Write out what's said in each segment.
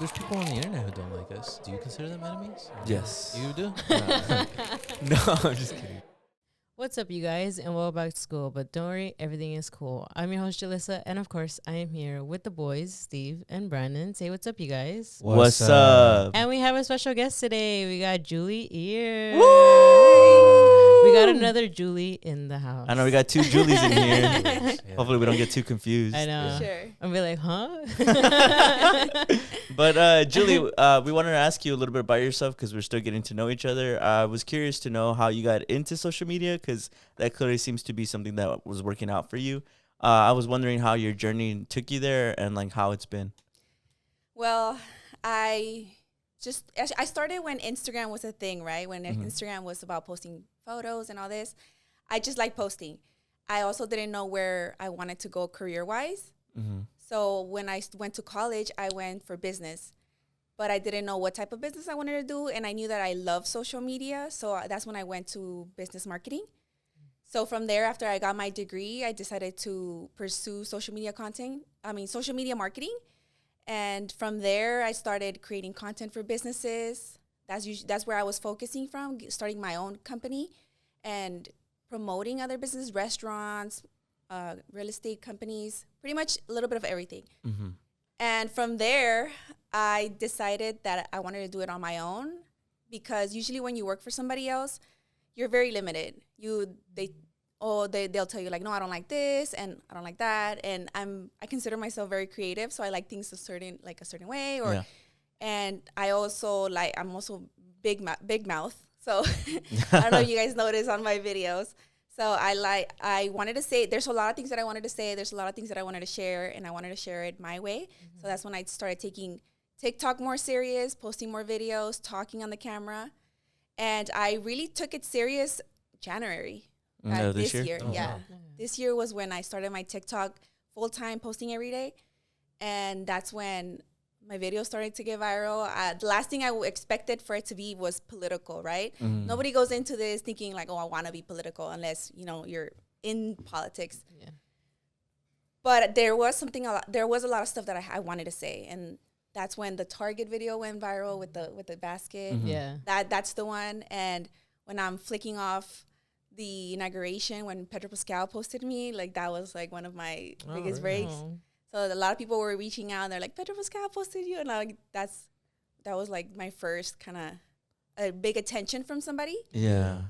there's people on the internet who don't like us. Do you consider them enemies? Yes. You do? No, I'm just kidding. What's up, you guys, and welcome back to school. But don't worry, everything is cool. I'm your host, Julyssa, and of course, I am here with the boys, Steve and Brandon. Say what's up, you guys. What's up? And we have a special guest today. We got Julie here. Woo! We got another Julie in the house. I know we got two Julies in here. Yeah. Hopefully we don't get too confused. I know. Yeah. Sure. I'll be like, huh? But Julie, we wanted to ask you a little bit about yourself because we're still getting to know each other. I was curious to know how you got into social media because that clearly seems to be something that was working out for you. I was wondering how your journey took you there and like how it's been. Well, I started when Instagram was a thing, right? When Instagram was about posting photos and all this. I just like posting. I also didn't know where I wanted to go career-wise. Mm-hmm. So when I went to college, I went for business. But I didn't know what type of business I wanted to do. And I knew that I love social media. So that's when I went to business marketing. So from there, after I got my degree, I decided to pursue social media marketing. And from there, I started creating content for businesses. That's where I was focusing from, starting my own company and promoting other businesses, restaurants, real estate companies, pretty much a little bit of everything. Mm-hmm. And from there, I decided that I wanted to do it on my own because usually when you work for somebody else, you're very limited. They'll tell you like, no, I don't like this and I don't like that. And I consider myself very creative, so I like things a certain way. And I'm also big mouth. So I don't know if you guys notice on my videos. So I wanted to say, there's a lot of things that I wanted to say. There's a lot of things that I wanted to share, and I wanted to share it my way. Mm-hmm. So that's when I started taking TikTok more serious, posting more videos, talking on the camera. And I really took it serious January. This year. Oh, Yeah. wow. This year was when I started my TikTok full-time, posting every day. And that's when my videos started to get viral. The last thing I expected for it to be was political, right? Mm. Nobody goes into this thinking like, oh, I want to be political unless, you're in politics. Yeah. But there was a lot of stuff that I wanted to say. And that's when the Target video went viral with the basket. Mm-hmm. Yeah. That's the one. And when I'm flicking off the inauguration, when Pedro Pascal posted me, like that was like one of my biggest breaks. Oh. So a lot of people were reaching out and they're like, Pedro Pascal posted you. And that was like my first kind of a big attention from somebody. Yeah.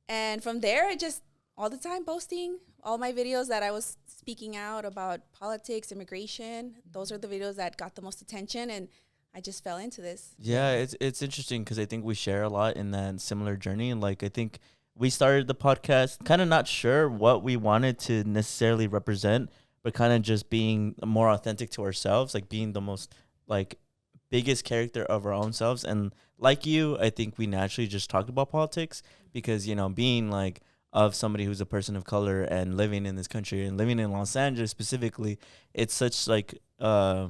And from there, I just all the time posting all my videos that I was speaking out about politics, immigration. Those are the videos that got the most attention. And I just fell into this. Yeah, it's interesting because I think we share a lot in that similar journey. And like, I think we started the podcast kind of not sure what we wanted to necessarily represent, but kind of just being more authentic to ourselves, like being the most like biggest character of our own selves. And like you, I think we naturally just talked about politics because, being like of somebody who's a person of color and living in this country and living in Los Angeles specifically, it's such like, I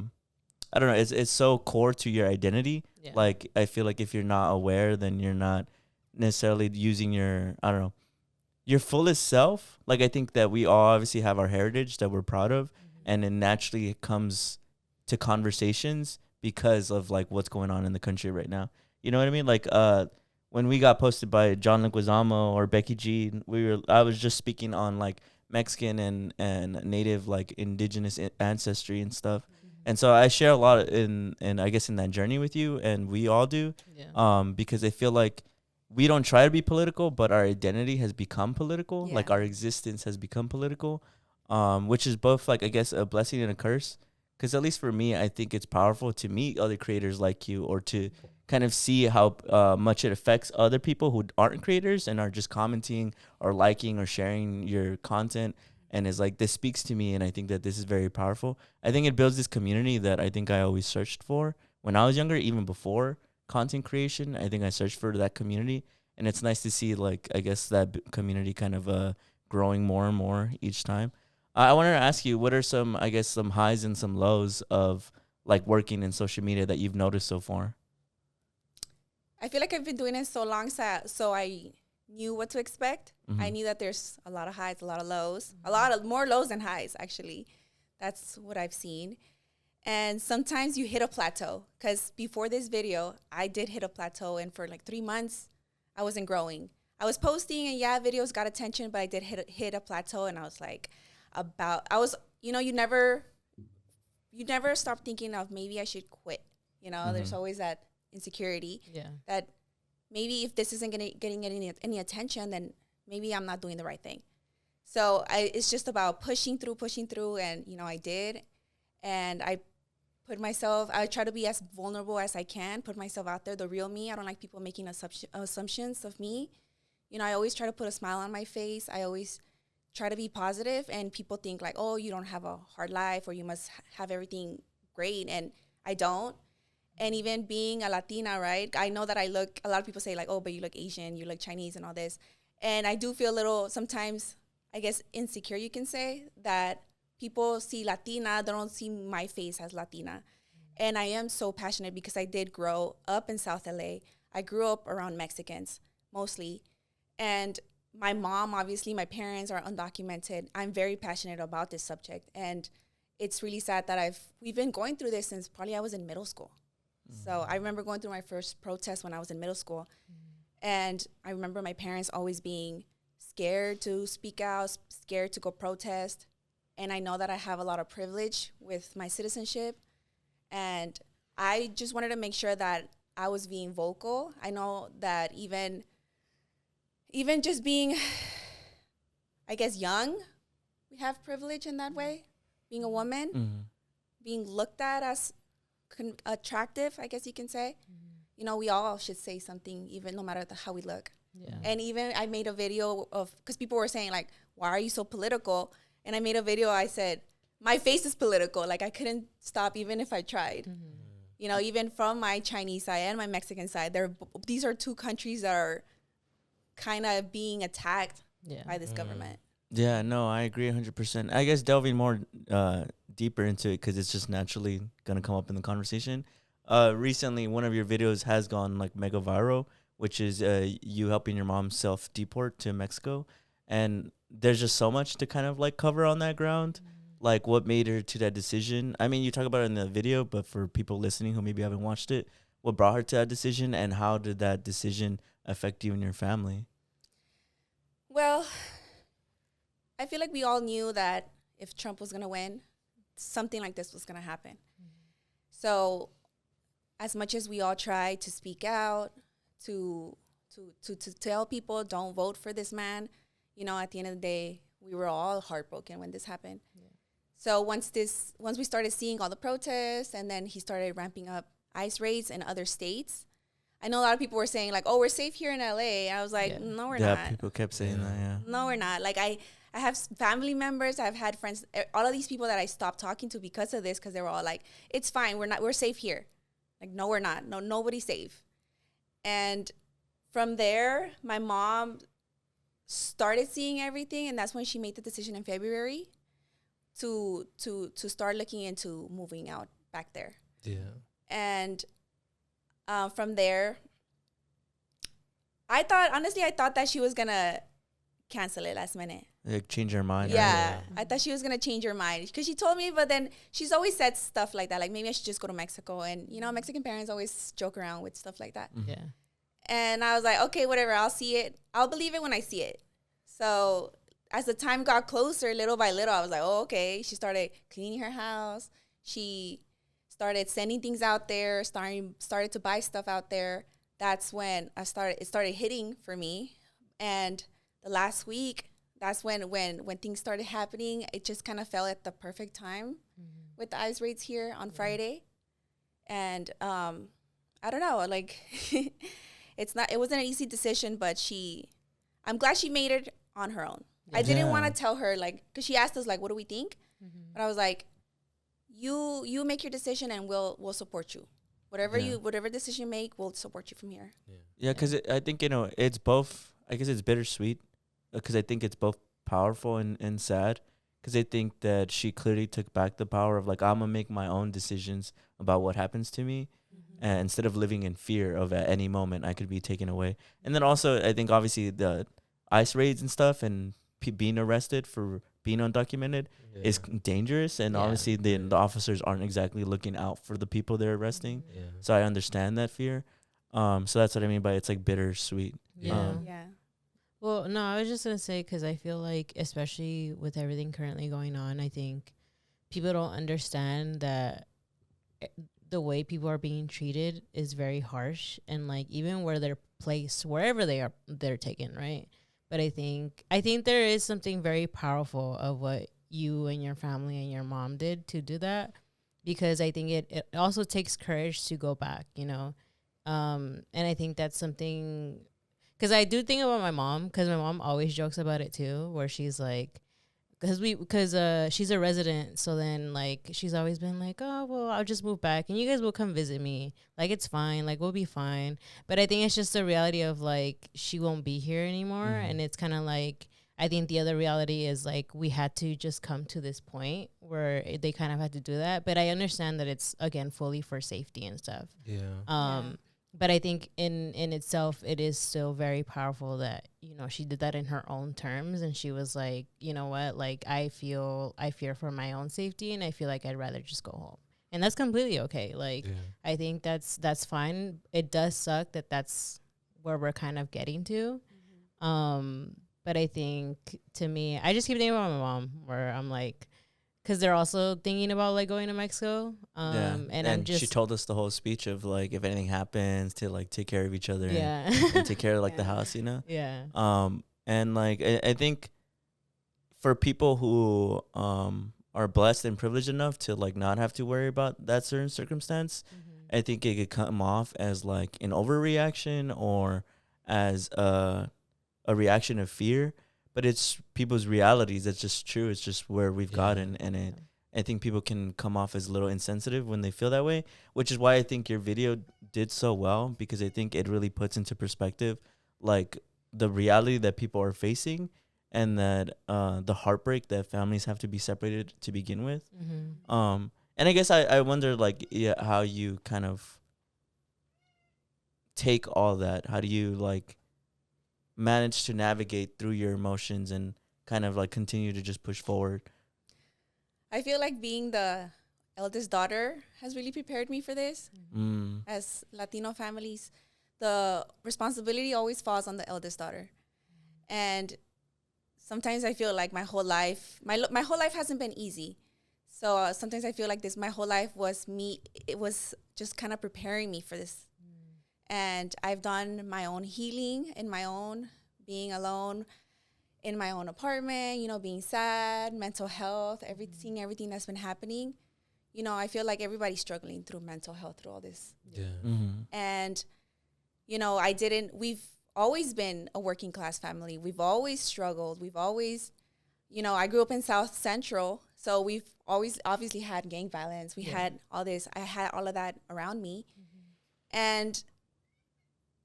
don't know, it's so core to your identity. Yeah. Like, I feel like if you're not aware, then you're not necessarily using your fullest self. Like, I think that we all obviously have our heritage that we're proud of, and it naturally comes to conversations because of like what's going on in the country right now. You know what I mean? Like when we got posted by John Leguizamo or Becky G, I was just speaking on like Mexican and native like indigenous ancestry and stuff. And so I share a lot in I guess in that journey with you, and we all do. Yeah. Because I feel like we don't try to be political, but our identity has become political. Yeah. Like our existence has become political, which is both like, I guess, a blessing and a curse. Because at least for me, I think it's powerful to meet other creators like you, or to kind of see how much it affects other people who aren't creators and are just commenting or liking or sharing your content. And it's like, this speaks to me, and I think that this is very powerful. I think it builds this community that I think I always searched for when I was younger, even before content creation. I think I searched for that community, and it's nice to see like, I guess, that community kind of growing more and more each time. I wanted to ask you, what are some highs and some lows of like working in social media that you've noticed so far? I feel like I've been doing it so long, so I knew what to expect. Mm-hmm. I knew that there's a lot of highs, a lot of lows, a lot of more lows than highs, actually. That's what I've seen. And sometimes you hit a plateau, because before this video, I did hit a plateau, and for like 3 months, I wasn't growing. I was posting, and yeah, videos got attention, but I did hit a plateau, and I was like, you never stop thinking of maybe I should quit. There's always that insecurity that maybe if this isn't getting any attention, then maybe I'm not doing the right thing. So it's just about pushing through, and I did, and I try to be as vulnerable as I can, put myself out there, the real me. I don't like people making assumptions of me. I always try to put a smile on my face. I always try to be positive, and people think like, oh, you don't have a hard life, or you must have everything great, and I don't. And even being a Latina, right? I know that a lot of people say like, oh, but you look Asian, you look Chinese and all this. And I do feel a little, sometimes, I guess, insecure, you can say, that people see Latina, they don't see my face as Latina. And I am so passionate because I did grow up in South LA. I grew up around Mexicans, mostly. And my mom, obviously, my parents are undocumented. I'm very passionate about this subject. And it's really sad that we've been going through this since probably I was in middle school. So I remember going through my first protest when I was in middle school. And I remember my parents always being scared to speak out, scared to go protest. And I know that I have a lot of privilege with my citizenship. And I just wanted to make sure that I was being vocal. I know that even just being, I guess, young, we have privilege in that way. Being a woman, being looked at as attractive, I guess you can say. We all should say something, even no matter how we look. Yeah. And even I made a video because people were saying like, why are you so political? And I made a video, I said, my face is political. Like I couldn't stop even if I tried. Even from my Chinese side and my Mexican side, these are two countries that are kind of being attacked by this government. Yeah, no, I agree 100%. I guess delving more deeper into it, because it's just naturally going to come up in the conversation. Recently, one of your videos has gone like mega viral, which is you helping your mom self-deport to Mexico. And there's just so much to kind of like cover on that ground. Like what made her to that decision? I mean, you talk about it in the video, but for people listening who maybe haven't watched it, what brought her to that decision, and how did that decision affect you and your family? Well, I feel like we all knew that if Trump was going to win, something like this was going to happen. So as much as we all try to speak out, to tell people don't vote for this man, at the end of the day, we were all heartbroken when this happened. So once we started seeing all the protests, and then he started ramping up ICE raids in other states, I know a lot of people were saying like, oh, we're safe here in LA. I was like, no, we're not. Yeah, people kept saying that, No, we're not. Like I have family members, I've had friends, all of these people that I stopped talking to because of this, because they were all like, it's fine, we're safe here. Like, no, we're not. No, nobody's safe. And from there, my mom started seeing everything, and that's when she made the decision in February to start looking into moving out back there. Yeah. And from there, I thought that she was gonna cancel it last minute. Like change her mind. Yeah, I thought she was gonna change her mind, because she told me, but then she's always said stuff like that, like maybe I should just go to Mexico, and Mexican parents always joke around with stuff like that. Yeah. And I was like, okay, whatever, I'll see it. I'll believe it when I see it. So as the time got closer, little by little, I was like, oh, okay. She started cleaning her house. She started sending things out there, started to buy stuff out there. That's when it started hitting for me. And the last week, that's when things started happening. It just kind of fell at the perfect time with the ICE raids here on Friday. And I don't know, like it wasn't an easy decision, but I'm glad she made it on her own. I didn't want to tell her, like, because she asked us like, what do we think? But I was like, you make your decision, and we'll support you. Whatever decision you make, we'll support you from here. Yeah, because I think it's both. I guess it's bittersweet, because I think it's both powerful and sad, because I think that she clearly took back the power of like, I'm gonna make my own decisions about what happens to me, and instead of living in fear of at any moment I could be taken away. And then also I think obviously the ICE raids and stuff, and being arrested for being undocumented is dangerous, and Yeah. obviously the officers aren't exactly looking out for the people they're arresting. Yeah. So I understand that fear. So that's what I mean by it's like bittersweet. Yeah. Yeah. Well, no, I was just gonna say because I feel like, especially with everything currently going on, I think people don't understand that the way people are being treated is very harsh, and like even where they're placed, wherever they're taken, right? But I think there is something very powerful of what you and your family and your mom did to do that, because I think it also takes courage to go back, you know. And I think that's something, because I do think about my mom, because my mom always jokes about it too, where she's like, because she's a resident, so then like she's always been like, oh well, I'll just move back and you guys will come visit me, like it's fine, like we'll be fine. But I think it's just the reality of like she won't be here anymore, and it's kind of like, I think the other reality is like we had to just come to this point where they kind of had to do that. But I understand that it's again fully for safety and stuff. Yeah. But I think in itself, it is still very powerful that, you know, she did that in her own terms. And she was like, you know what, like, I fear for my own safety, and I feel like I'd rather just go home. And that's completely okay. Like, I think that's fine. It does suck that that's where we're kind of getting to. But I think, to me, I just keep thinking about my mom, where I'm like, because they're also thinking about like going to Mexico. And I'm just, she told us the whole speech of like, if anything happens, to like take care of each other yeah, and take care of like the house, you know? yeah, And like I think for people who are blessed and privileged enough to like not have to worry about that certain circumstance, I think it could come off as like an overreaction or as a reaction of fear. But it's people's realities. That's just true. It's just where we've gotten, and I think people can come off as a little insensitive when they feel that way, which is why I think your video did so well, because I think it really puts into perspective like the reality that people are facing, and that the heartbreak that families have to be separated to begin with. And I guess I wonder like how you kind of take all that. How do you like manage to navigate through your emotions and kind of like continue to just push forward? I feel like being the eldest daughter has really prepared me for this. As Latino families, the responsibility always falls on the eldest daughter. And sometimes I feel like my whole life hasn't been easy. So sometimes I feel like my whole life was me. It was just kind of preparing me for this. And I've done my own healing in my own, being alone in my own apartment, you know, being sad, mental health, everything that's been happening. You know, I feel like everybody's struggling through mental health through all this. And, you know, we've always been a working class family. We've always struggled. We've always, you know, I grew up in South Central, so we've always obviously had gang violence. We had all this. I had all of that around me. And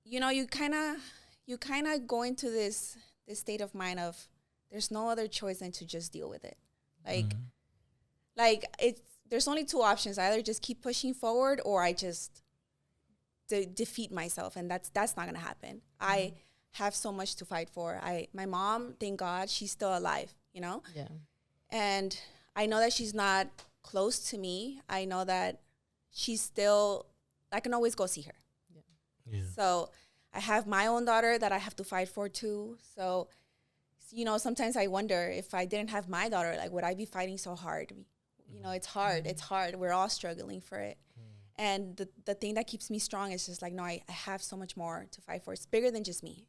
you know, you kind of go into this state of mind of there's no other choice than to just deal with it. Like there's only two options. I either just keep pushing forward, or I just defeat myself, and that's not going to happen. I have so much to fight for. My mom, thank God, she's still alive, you know? yeah, And I know that she's not close to me. I know that she's still, I can always go see her. So I have my own daughter that I have to fight for too. So, you know, sometimes I wonder if I didn't have my daughter, like, would I be fighting so hard? You know, it's hard. It's hard. We're all struggling for it. And the thing that keeps me strong is just like, no, I have so much more to fight for. It's bigger than just me.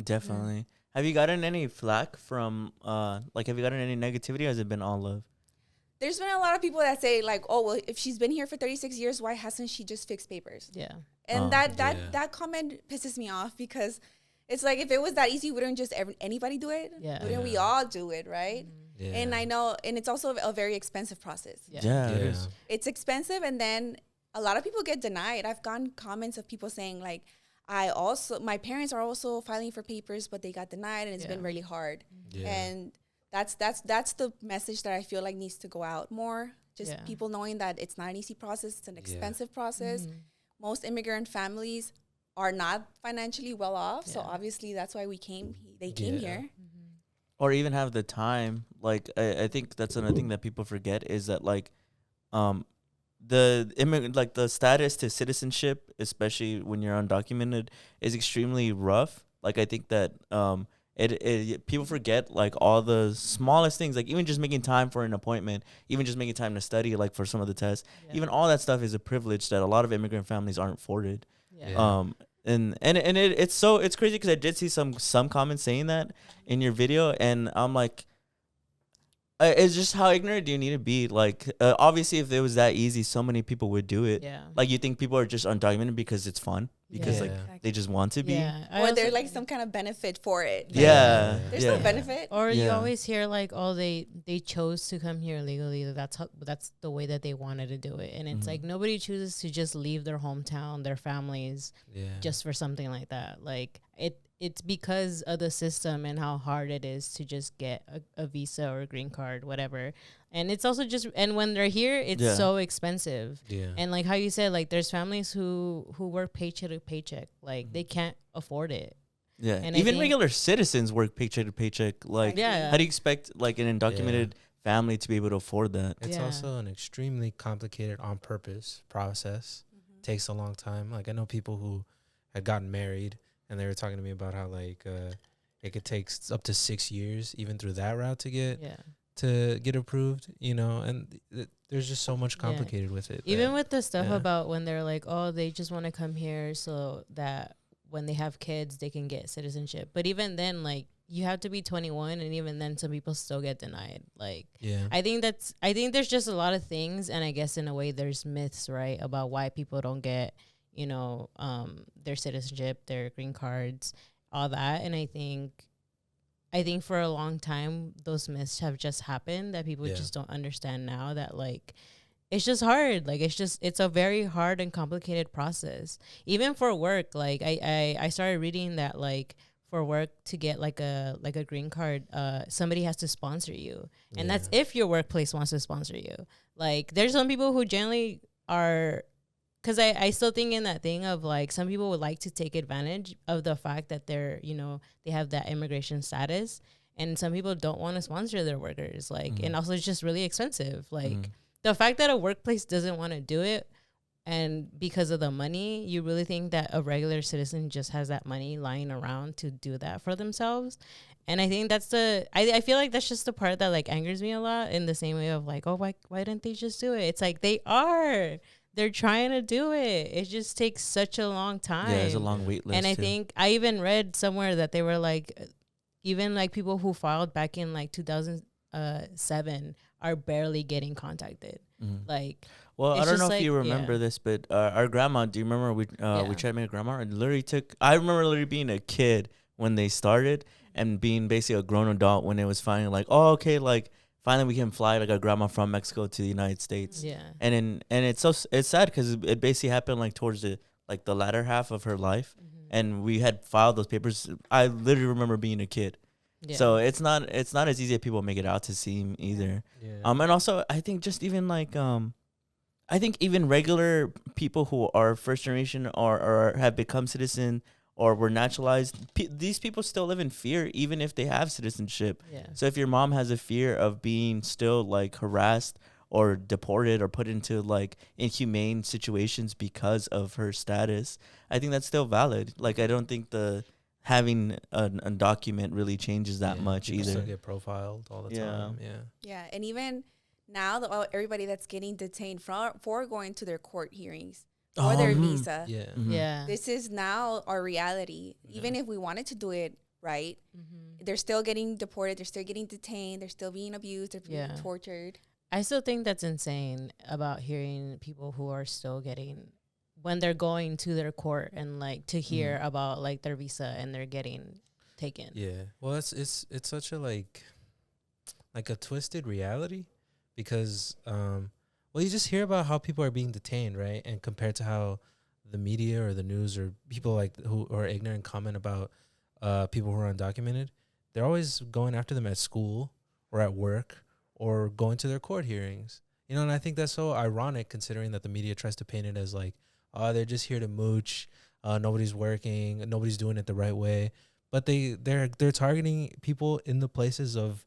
Definitely. Have you gotten any flack from, have you gotten any negativity, or has it been all love? There's been a lot of people that say, like, oh, well, if she's been here for 36 years, why hasn't she just fixed papers? yeah. And that comment pisses me off, because it's like, if it was that easy, wouldn't just anybody do it? Yeah. Wouldn't we all do it, right? Yeah. And I know, and it's also a very expensive process. Yeah, it is. It's expensive, and then a lot of people get denied. I've gotten comments of people saying, like, my parents are also filing for papers, but they got denied, and it's been really hard. And that's the message that I feel like needs to go out more. Just people knowing that it's not an easy process. It's an expensive process. Most immigrant families are not financially well off. So obviously that's why they came here. or even have the time. Like I think that's another thing that people forget is that like um like the status to citizenship, especially when you're undocumented, is extremely rough. Like I think that it people forget like all the smallest things, like even just making time for an appointment, even just making time to study like for some of the tests, Yeah. even all that stuff is a privilege that a lot of immigrant families aren't afforded. Yeah. Yeah. It's crazy because I did see some comments saying that in your video, and I'm like, it's just how ignorant do you need to be? Like, obviously, if it was that easy, so many people would do it. Yeah. Like, you think people are just undocumented because it's fun, because Yeah. like Yeah. they just want to be. Yeah. I Or also there's like think- some kind of benefit for it. Like, Yeah, There's yeah. no benefit. Or you Yeah. always hear like, oh, they chose to come here illegally. That's the way that they wanted to do it. And it's Mhm. like nobody chooses to just leave their hometown, their families, Yeah. just for something like that. Like it's because of the system and how hard it is to just get a visa or a green card, whatever. And it's also just, and when they're here, it's Yeah. so expensive. Yeah. And like how you said, like there's families who work paycheck to paycheck, like they can't afford it. Yeah, And I even think- regular citizens work paycheck to paycheck. Like, Yeah. how do you expect like an undocumented family to be able to afford that? It's Yeah. also an extremely complicated on purpose process. Takes a long time. Like I know people who had gotten married and they were talking to me about how like it could take up to 6 years even through that route to get approved, you know, and there's just so much Yeah. complicated with it. Even that- with the stuff yeah. about when they're like, oh, they just want to come here so that when they have kids, they can get citizenship. But even then, like, you have to be 21, and even then, some people still get denied. Like, yeah. I think there's just a lot of things, and I guess in a way, there's myths, right, about why people don't get, you know, their citizenship, their green cards, all that. And I think for a long time, those myths have just happened that people Yeah. just don't understand now that, like, it's just hard. Like, it's a very hard and complicated process. Even for work, like, I started reading that, like, for work to get like a green card, somebody has to sponsor you. And that's Yeah. if your workplace wants to sponsor you. Like, there's some people who generally are, because I still think in that thing of like some people would like to take advantage of the fact that they're, you know, they have that immigration status, and some people don't want to sponsor their workers, like, and also it's just really expensive. Like the fact that a workplace doesn't want to do it, and because of the money, you really think that a regular citizen just has that money lying around to do that for themselves. And I think that's I feel like that's just the part that like angers me a lot, in the same way of like, oh, why didn't they just do it? It's like they're trying to do it. It just takes such a long time. Yeah, there's a long wait list. And I too. think I even read somewhere that they were like, even like people who filed back in like 2007 are barely getting contacted. Like, Well, I it's don't just know if like- you remember yeah. this, but our grandma. Do you remember we Yeah. tried to make a grandma? And literally took. I remember literally being a kid when they started, and being basically a grown adult when it was finally like, oh, okay, like finally we can fly like a grandma from Mexico to the United States. yeah. And it's sad because it basically happened like towards the latter half of her life, and we had filed those papers. I literally remember being a kid. Yeah. So it's not as easy as people make it out to seem either. Yeah. And also I think just even like I think even regular people who are first generation or have become citizen or were naturalized, these people still live in fear even if they have citizenship. Yeah. So if your mom has a fear of being still like harassed or deported or put into like inhumane situations because of her status, I think that's still valid. Like I don't think having a document really changes that Yeah. much People either. still get profiled all the Yeah. time. Yeah. Yeah, and even now, everybody that's getting detained for going to their court hearings or their visa, Yeah. Yeah. this is now our reality. Even if we wanted to do it right, they're still getting deported, they're still getting detained, they're still being abused, they're being Yeah. tortured. I still think that's insane about hearing people who are still getting, when they're going to their court and like to hear about like their visa and they're getting taken. Yeah. Well, it's such a like a twisted reality because well, you just hear about how people are being detained, right? And compared to how the media or the news or people like who are ignorant comment about people who are undocumented, they're always going after them at school or at work or going to their court hearings. You know, and I think that's so ironic considering that the media tries to paint it as like, oh, they're just here to mooch. Nobody's working. Nobody's doing it the right way. but they're targeting people in the places of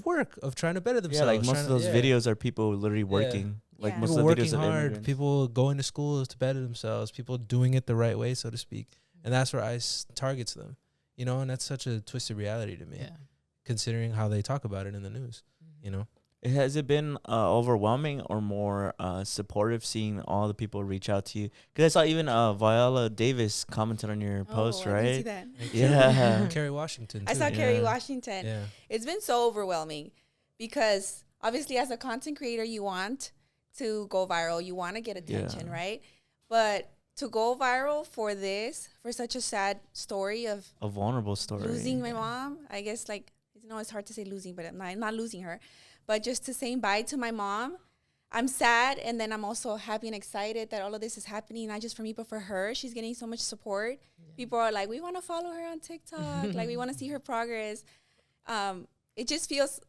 work, of trying to better themselves. Yeah, like most of those yeah. videos are people literally working. Like Yeah. most People of the working videos of hard, immigrants. people going to schools to better themselves, people doing it the right way, so to speak. And that's where ICE targets them, you know, and that's such a twisted reality to me, Yeah. considering how they talk about it in the news, you know. Has it been overwhelming or more supportive seeing all the people reach out to you? Because I saw even Viola Davis commented on your post, I didn't see right? that. Yeah. Kerry Washington, too. I saw Kerry Yeah. Washington. Yeah. It's been so overwhelming because obviously as a content creator, you want to go viral. You want to get attention, Yeah. right? But to go viral for such a sad story of A vulnerable story. losing my mom, I guess, like, you know, it's hard to say losing, but I'm not losing her. But just to say bye to my mom, I'm sad. And then I'm also happy and excited that all of this is happening, not just for me, but for her. She's getting so much support. Yeah. People are like, we want to follow her on TikTok. Like, we want to see her progress. It just feels,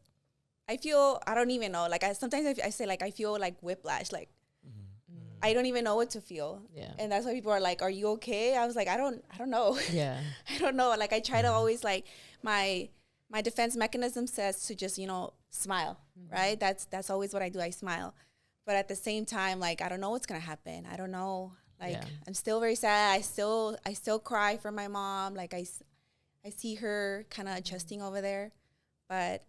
I don't even know. Like, sometimes I say, like, I feel like whiplash. Like, I don't even know what to feel. Yeah. And that's why people are like, are you okay? I was like, I don't know. Yeah. I don't know. Like, I try to always, like, my defense mechanism says to just, you know, smile, right? That's always what I do. I smile. But at the same time, like, I don't know what's going to happen. I don't know. Like, I'm still very sad. I still cry for my mom. Like, I see her kind of adjusting over there. But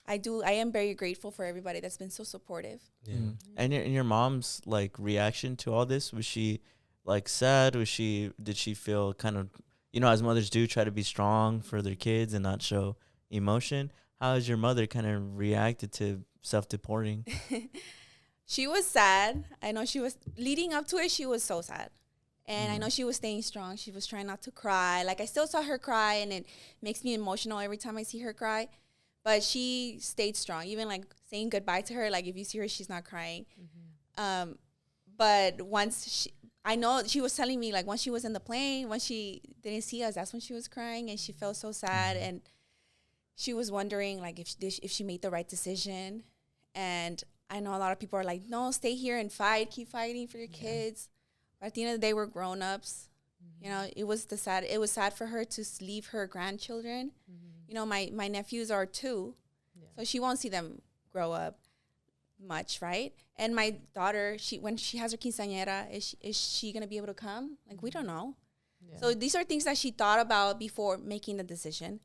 I am very grateful for everybody that's been so supportive. Yeah. And your mom's like reaction to all this, was she like sad? Did she feel kind of, you know, as mothers do, try to be strong for their kids and not show emotion? How has your mother kind of reacted to self-deporting? She was sad. I know she was leading up to it. She was so sad. And I know she was staying strong. She was trying not to cry. Like, I still saw her cry, and it makes me emotional every time I see her cry. But she stayed strong, even like saying goodbye to her. Like, if you see her, she's not crying. But I know she was telling me, like, once she was in the plane, when she didn't see us, that's when she was crying, and she felt so sad. And she was wondering, like, if she made the right decision. And I know a lot of people are like, no, stay here and fight, keep fighting for your kids. But at the end of the day, we're grown-ups. You know, it was sad for her to leave her grandchildren. You know, my nephews are 2, so she won't see them grow up much, right? And my daughter, when she has her quinceañera, is she going to be able to come? Like, we don't know. Yeah. So these are things that she thought about before making the decision.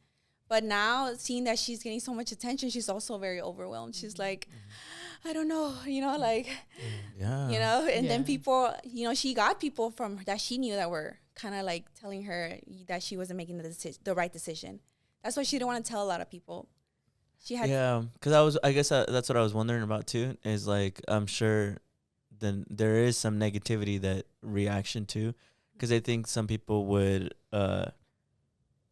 But now, seeing that she's getting so much attention, she's also very overwhelmed. She's like, I don't know, you know, like, you know, and then people, you know, she got people from that she knew that were kind of like telling her that she wasn't making the right decision. That's why she didn't want to tell a lot of people. She had because I guess that's what I was wondering about too. Is like, I'm sure then there is some negativity that reaction to, because I think some people would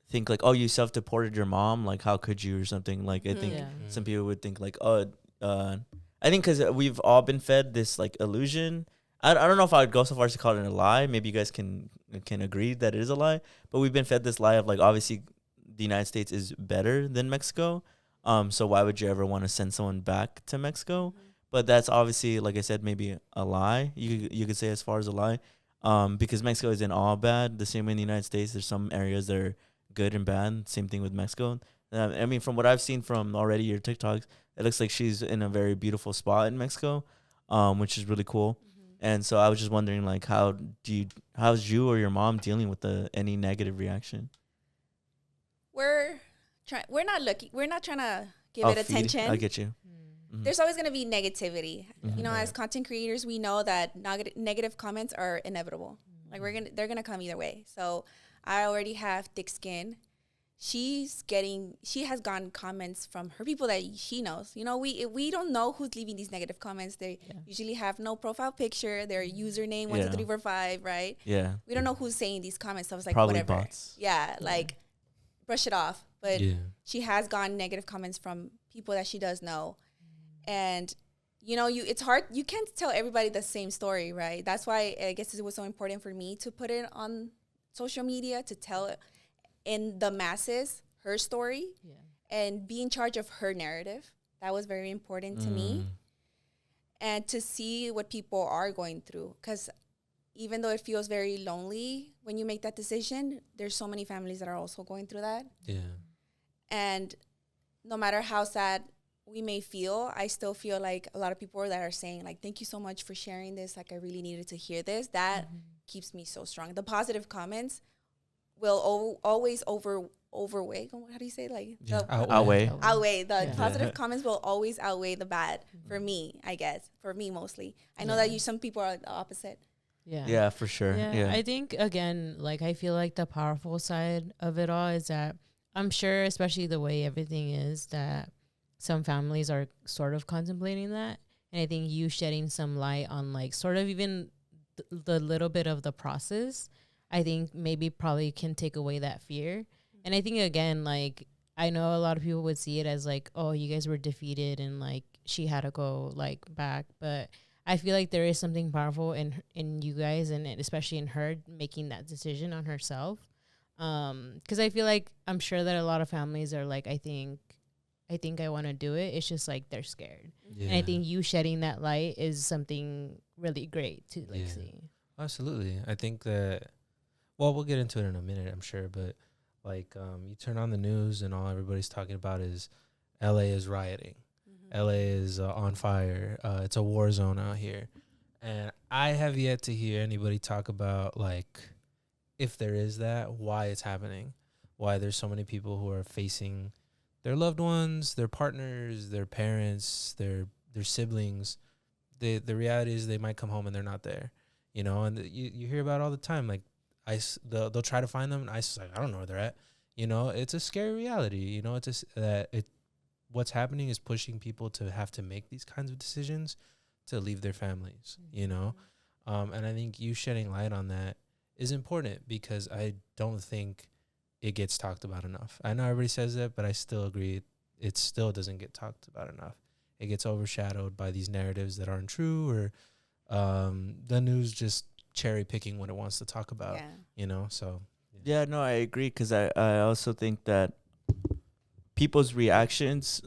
think like, oh, you self-deported your mom, like how could you, or something. Like I think some people would think like, oh, I think because we've all been fed this like illusion. I don't know if I would go so far as to call it a lie. Maybe you guys can agree that it is a lie. But we've been fed this lie of like, obviously the United States is better than Mexico. So why would you ever want to send someone back to Mexico? But that's obviously, like I said, maybe a lie. You could say as far as a lie, because Mexico isn't all bad. The same way in the United States, there's some areas that are good and bad. Same thing with Mexico. I mean, from what I've seen from already your TikToks, it looks like she's in a very beautiful spot in Mexico, which is really cool. And so I was just wondering, like, how's you or your mom dealing with any negative reaction? We're not looking. We're not trying to give it attention. I get you. There's always going to be negativity. You know, as content creators, we know that negative comments are inevitable. Like, they're gonna come either way. So I already have thick skin. She has gotten comments from her people that she knows. You know, we don't know who's leaving these negative comments. They usually have no profile picture, their username 1 2 3 4 5, right? Yeah. We don't know who's saying these comments. So I was like, probably whatever. Bots. Yeah, like brush it off. But she has gotten negative comments from people that she does know. And you know, it's hard. You can't tell everybody the same story, right? That's why I guess it was so important for me to put it on social media, to tell in the masses her story and be in charge of her narrative. That was very important to me. And to see what people are going through, because even though it feels very lonely when you make that decision, there's so many families that are also going through that. Yeah. And no matter how sad we may feel, I still feel like a lot of people that are saying, like, thank you so much for sharing this. Like, I really needed to hear this. That keeps me so strong. The positive comments will always overweigh. How do you say, like, outweigh the positive comments will always outweigh the bad for me, I guess, for me mostly. I know that some people are the opposite. Yeah, for sure. Yeah. I think, again, like, I feel like the powerful side of it all is that I'm sure, especially the way everything is, that some families are sort of contemplating that. And I think you shedding some light on, like, sort of even the little bit of the process, I think maybe probably can take away that fear. And I think, again, like, I know a lot of people would see it as, like, oh, you guys were defeated and, like, she had to go, like, back. But I feel like there is something powerful in you guys, and especially in her making that decision on herself. Because I feel like I'm sure that a lot of families are like, I think I want to do it. It's just like they're scared. Yeah. And I think you shedding that light is something really great to like see. Absolutely. I think that, well, we'll get into it in a minute, I'm sure, but like you turn on the news and all everybody's talking about is LA is rioting. LA is on fire. It's a war zone out here. And I have yet to hear anybody talk about, like, if there is that, why it's happening, why there's so many people who are facing their loved ones, their partners, their parents, their siblings. The reality is they might come home and they're not there, you know, and you hear about it all the time. Like, ICE, they'll try to find them, and ICE is like, I don't know where they're at. You know, it's a scary reality. You know, it's what's happening is pushing people to have to make these kinds of decisions to leave their families, you know? And I think you shedding light on that is important because I don't think it gets talked about enough. I know everybody says that, but I still agree it still doesn't get talked about enough. It gets overshadowed by these narratives that aren't true, or the news just cherry picking what it wants to talk about, you know? So, yeah, no, I agree, because I also think that people's reactions,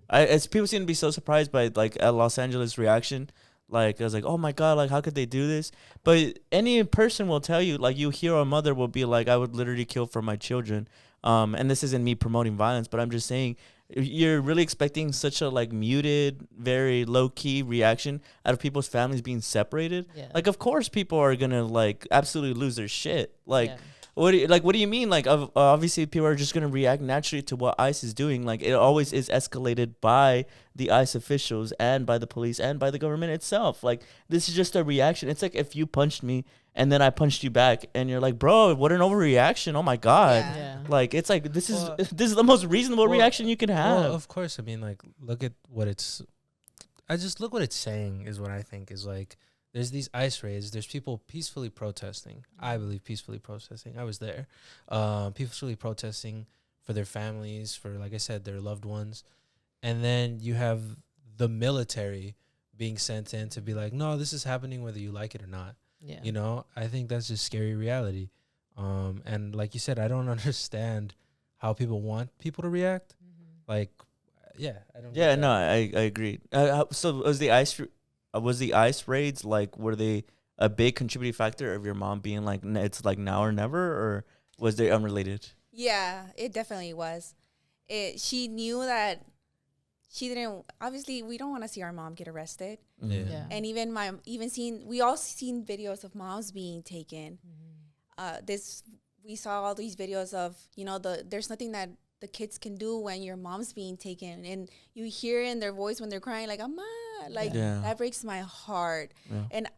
as people seem to be so surprised by like a Los Angeles reaction. Like, I was like, oh my God, like, how could they do this? But any person will tell you, like, you hear a mother will be like, I would literally kill for my children. And this isn't me promoting violence, but I'm just saying, you're really expecting such a like muted, very low key reaction out of people's families being separated. Yeah. Like, of course people are going to like absolutely lose their shit. Like, what do you mean? Like, obviously people are just going to react naturally to what ICE is doing. Like, it always is escalated by the ICE officials and by the police and by the government itself. Like, this is just a reaction. It's like if you punched me and then I punched you back and you're like, bro, what an overreaction. Oh my God. Yeah. Like, it's like, this is the most reasonable reaction you can have. Well, of course. I mean, like, look at what it's saying is what I think is like, there's these ICE raids. There's people peacefully protesting. I believe peacefully protesting. I was there. Peacefully protesting for their families, for, like I said, their loved ones. And then you have the military being sent in to be like, no, this is happening whether you like it or not. Yeah. You know, I think that's just scary reality. And like you said, I don't understand how people want people to react. Like, I don't. Yeah, no, I agree. So was the ICE raids, like, were they a big contributing factor of your mom being like, it's like now or never, or was they unrelated? Yeah, it definitely was. She knew that she didn't, obviously we don't want to see our mom get arrested. Yeah. And we all seen videos of moms being taken. We saw all these videos of, you know, there's nothing that the kids can do when your mom's being taken, and you hear in their voice when they're crying, like, "Amma," like that breaks my heart. Yeah. And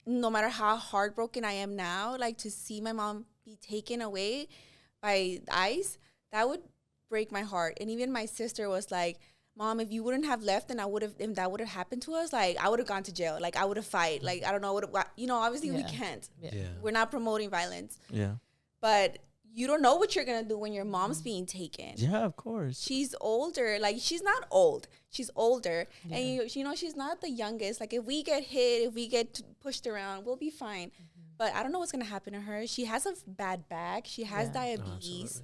no matter how heartbroken I am now, like, to see my mom be taken away by ICE, that would break my heart. And even my sister was like, Mom, if you wouldn't have left and if that would have happened to us, like, I would have gone to jail. Like, I would have fight. Like, I don't know what, you know, obviously we can't. Yeah. We're not promoting violence. Yeah. But you don't know what you're going to do when your mom's being taken. Yeah, of course. She's older. Like, she's not old. She's older. Yeah. And, you know, she's not the youngest. Like, if we get hit, if we get pushed around, we'll be fine. But I don't know what's going to happen to her. She has a bad back. She has diabetes.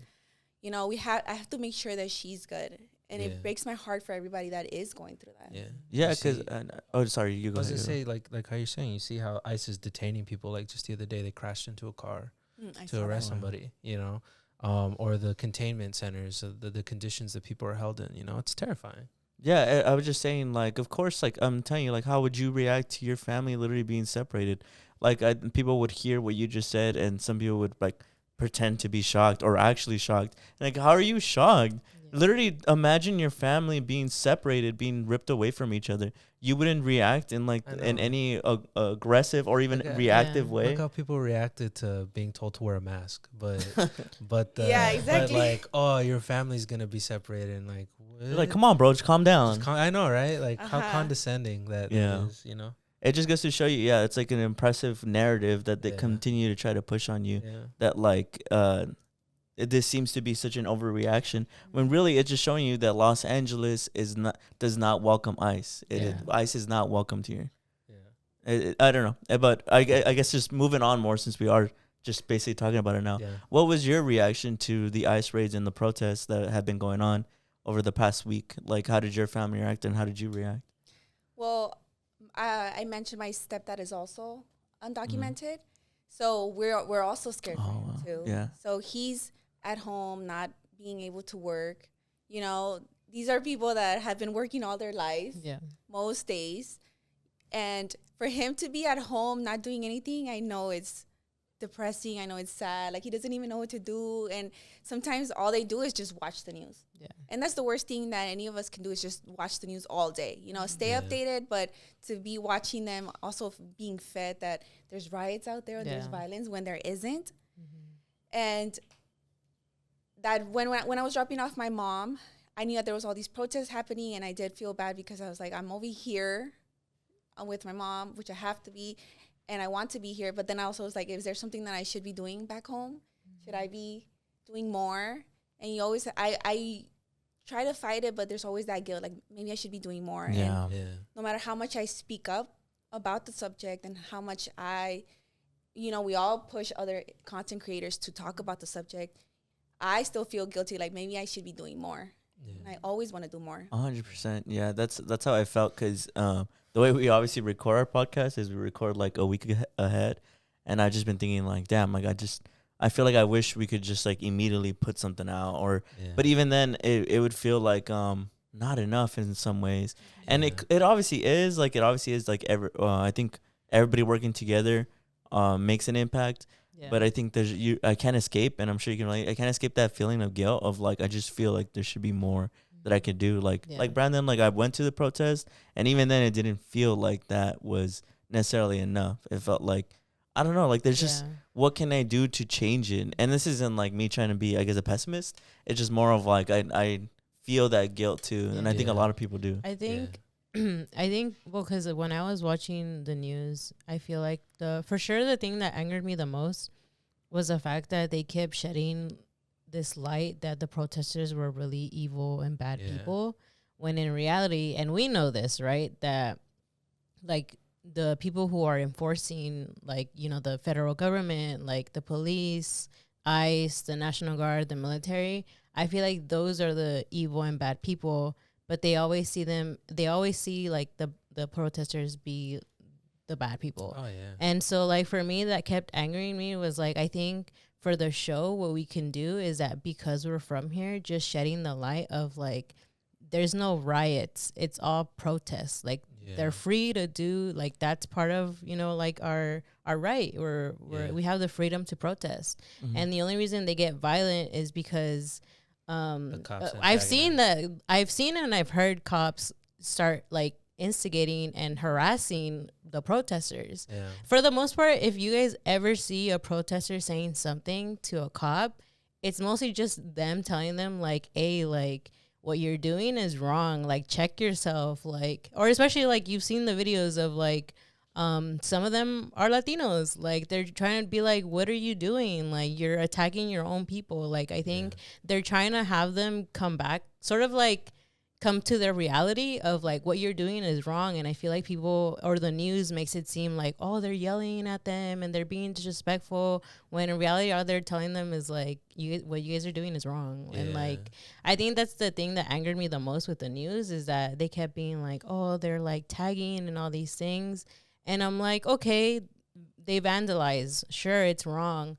You know, I have to make sure that she's good. And Yeah. it breaks my heart for everybody that is going through that. Yeah. Yeah, You because see- sorry, you I go was ahead. gonna say like how you're saying. You see how ICE is detaining people. Like just the other day, they crashed into a car I to saw arrest that. somebody. You know, or the containment centers, the conditions that people are held in. You know, it's terrifying. Yeah, I was just saying, like, of course, like, I'm telling you, like, how would you react to your family literally being separated? Like, people would hear what you just said, and some people would, like, pretend to be shocked or actually shocked. Like, how are you shocked? Yeah. Literally, imagine your family being separated, being ripped away from each other. You wouldn't react in, like, I in know. any aggressive or even Look at- reactive Yeah. way. Look how people reacted to being told to wear a mask, but Yeah, exactly. But like, oh, your family's gonna be separated, and like, what? You're like, come on, bro, just calm down. I know, right? Like how Uh-huh. condescending that Yeah. is, you know? It just goes to show you, yeah, it's like an impressive narrative that they Yeah. continue to try to push on you. Yeah. That like this seems to be such an overreaction when really it's just showing you that Los Angeles does not welcome ICE. ICE is not welcomed here. Yeah. I don't know, but I guess just moving on more since we are just basically talking about it now. Yeah. What was your reaction to the ICE raids and the protests that have been going on over the past week? Like, how did your family react and how did you react? Well, I mentioned my stepdad is also undocumented, so we're also scared for him too. Yeah. So he's at home, not being able to work. You know, these are people that have been working all their life, Yeah. most days, and for him to be at home not doing anything, I know it's depressing. I know it's sad. Like, he doesn't even know what to do, and sometimes all they do is just watch the news. Yeah. And that's the worst thing that any of us can do, is just watch the news all day. You know, stay Yeah. updated, but to be watching them, also being fed that there's riots out there, there's Yeah. violence when there isn't. And that when I was dropping off my mom, I knew that there was all these protests happening, and I did feel bad because I was like, I'm over here with my mom, which I have to be, and I want to be here. But then I also was like, is there something that I should be doing back home? Should I be doing more? And you always, I try to fight it, but there's always that guilt, like maybe I should be doing more. Yeah. And Yeah. no matter how much I speak up about the subject and how much we all push other content creators to talk about the subject, I still feel guilty, like maybe I should be doing more. Yeah. And I always want to do more. 100%. Yeah, that's how I felt because the way we obviously record our podcast is we record like a week ahead, and I've just been thinking like, damn, like I feel like I wish we could just like immediately put something out, or Yeah. but even then it would feel like not enough in some ways, and Yeah. it obviously is like I think everybody working together makes an impact. Yeah. But I think I can't escape, and I'm sure you can relate. I can't escape that feeling of guilt of like I just feel like there should be more that I could do. Like Yeah. like Brandon, like I went to the protest, and even then it didn't feel like that was necessarily enough. It felt like I don't know, like there's just what can I do to change it? And this isn't like me trying to be, I guess, a pessimist. It's just more of like I feel that guilt too, and I think a Yeah. lot of people do. I think well, because when I was watching the news, I feel like for sure the thing that angered me the most was the fact that they kept shedding this light that the protesters were really evil and bad Yeah. people, when in reality, and we know this, right, that like the people who are enforcing, like, you know, the federal government, like the police, ICE, the National Guard, the military, I feel like those are the evil and bad people. But they always see like the protesters be the bad people. Oh yeah. And so like for me, that kept angering me was like, I think for the show, what we can do is that because we're from here, just shedding the light of like, there's no riots. It's all protests. Like Yeah. they're free to do, like that's part of, you know, like our right. We have the freedom to protest. Mhm. And the only reason they get violent is because cops I've seen and I've heard cops start like instigating and harassing the protesters. Yeah. For the most part, if you guys ever see a protester saying something to a cop, it's mostly just them telling them like, hey, like what you're doing is wrong, like check yourself, like, or especially like you've seen the videos of like some of them are Latinos, like they're trying to be like, what are you doing, like you're attacking your own people. Like I think they're trying to have them come back, sort of like come to their reality of like what you're doing is wrong. And I feel like people or the news makes it seem like, oh, they're yelling at them and they're being disrespectful, when in reality all they're telling them is like, what you guys are doing is wrong. And like I think that's the thing that angered me the most with the news, is that they kept being like, oh, they're like tagging and all these things. And I'm like, okay, they vandalize, sure, it's wrong,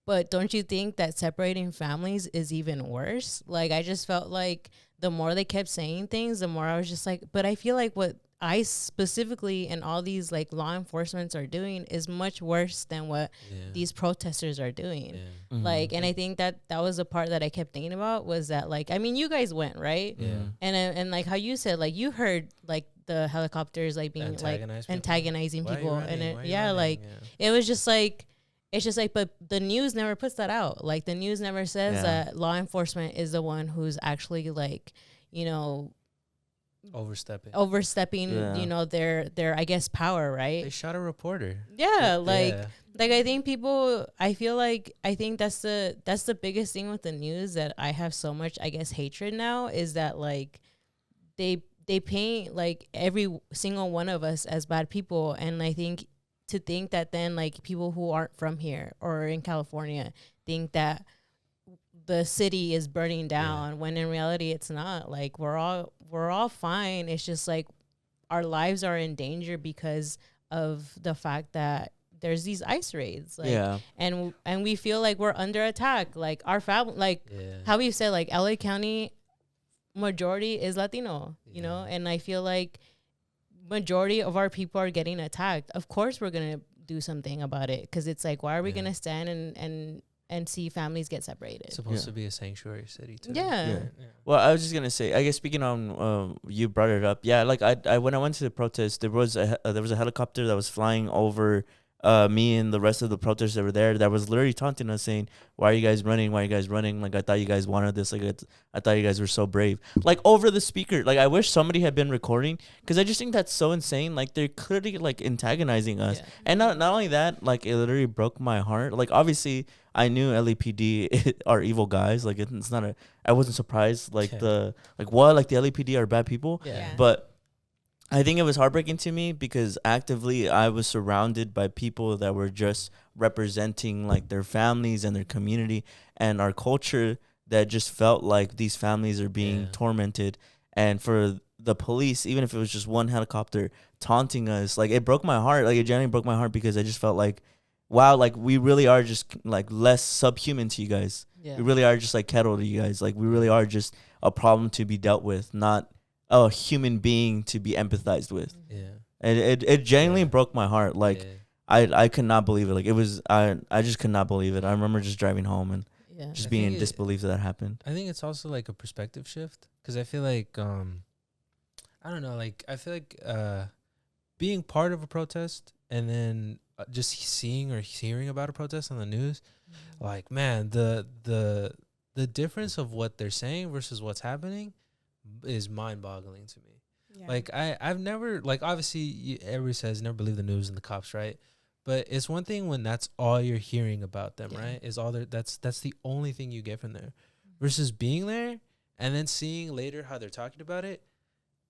but don't you think that separating families is even worse? Like, I just felt like the more they kept saying things, the more I was just like, but I feel like what I specifically and all these like law enforcements are doing is much worse than what these protesters are doing. Like, and I think that was the part that I kept thinking about, was that like, I mean, you guys went, right? And like how you said, like you heard like the helicopters like being like antagonizing people, and it was just like, it's just like, but the news never puts that out. Like the news never says that law enforcement is the one who's actually like, you know, overstepping, you know, their I guess power, right? They shot a reporter. Like I think people, I think that's the biggest thing with the news, that I have so much, I guess, hatred now, is that like they paint like every single one of us as bad people. And I think to think that then like people who aren't from here or in California think that the city is burning down, when in reality it's not. Like we're all fine. It's just like our lives are in danger because of the fact that there's these ICE raids, like, and we feel like we're under attack. Like our family, like how we said, like LA County majority is Latino, you know, and I feel like majority of our people are getting attacked. Of course we're gonna do something about it, because it's like, why are we gonna stand and see families get separated? It's supposed to be a sanctuary city too. Well, I was just gonna say, I guess speaking on you brought it up, like I when I went to the protest, there was a helicopter that was flying over me and the rest of the protesters that were there, that was literally taunting us, saying, why are you guys running, like I thought you guys wanted this, like I thought you guys were so brave, like over the speaker. Like I wish somebody had been recording, because I just think that's so insane. Like they're clearly like antagonizing us, and not only that, like it literally broke my heart. Like obviously I knew LAPD are evil guys, like it's not I wasn't surprised, like the LAPD are bad people, but I think it was heartbreaking to me, because actively I was surrounded by people that were just representing like their families and their community and our culture, that just felt like these families are being tormented. And for the police, even if it was just one helicopter taunting us, like it broke my heart. Like it genuinely broke my heart, because I just felt like, wow, like we really are just like less subhuman to you guys. We really are just like cattle to you guys. Like we really are just a problem to be dealt with, not a human being to be empathized with. And it genuinely broke my heart. Like I could not believe it. Like it was, I just could not believe it. I remember just driving home and just being in disbelief that happened. I think it's also like a perspective shift, because I feel like I don't know, like I feel like being part of a protest and then just seeing or hearing about a protest on the news, like man, the difference of what they're saying versus what's happening is mind-boggling to me. Like I've never, like obviously everybody says never believe the news and the cops, right? But it's one thing when that's all you're hearing about them, right? Is all that's the only thing you get from there, versus being there and then seeing later how they're talking about it.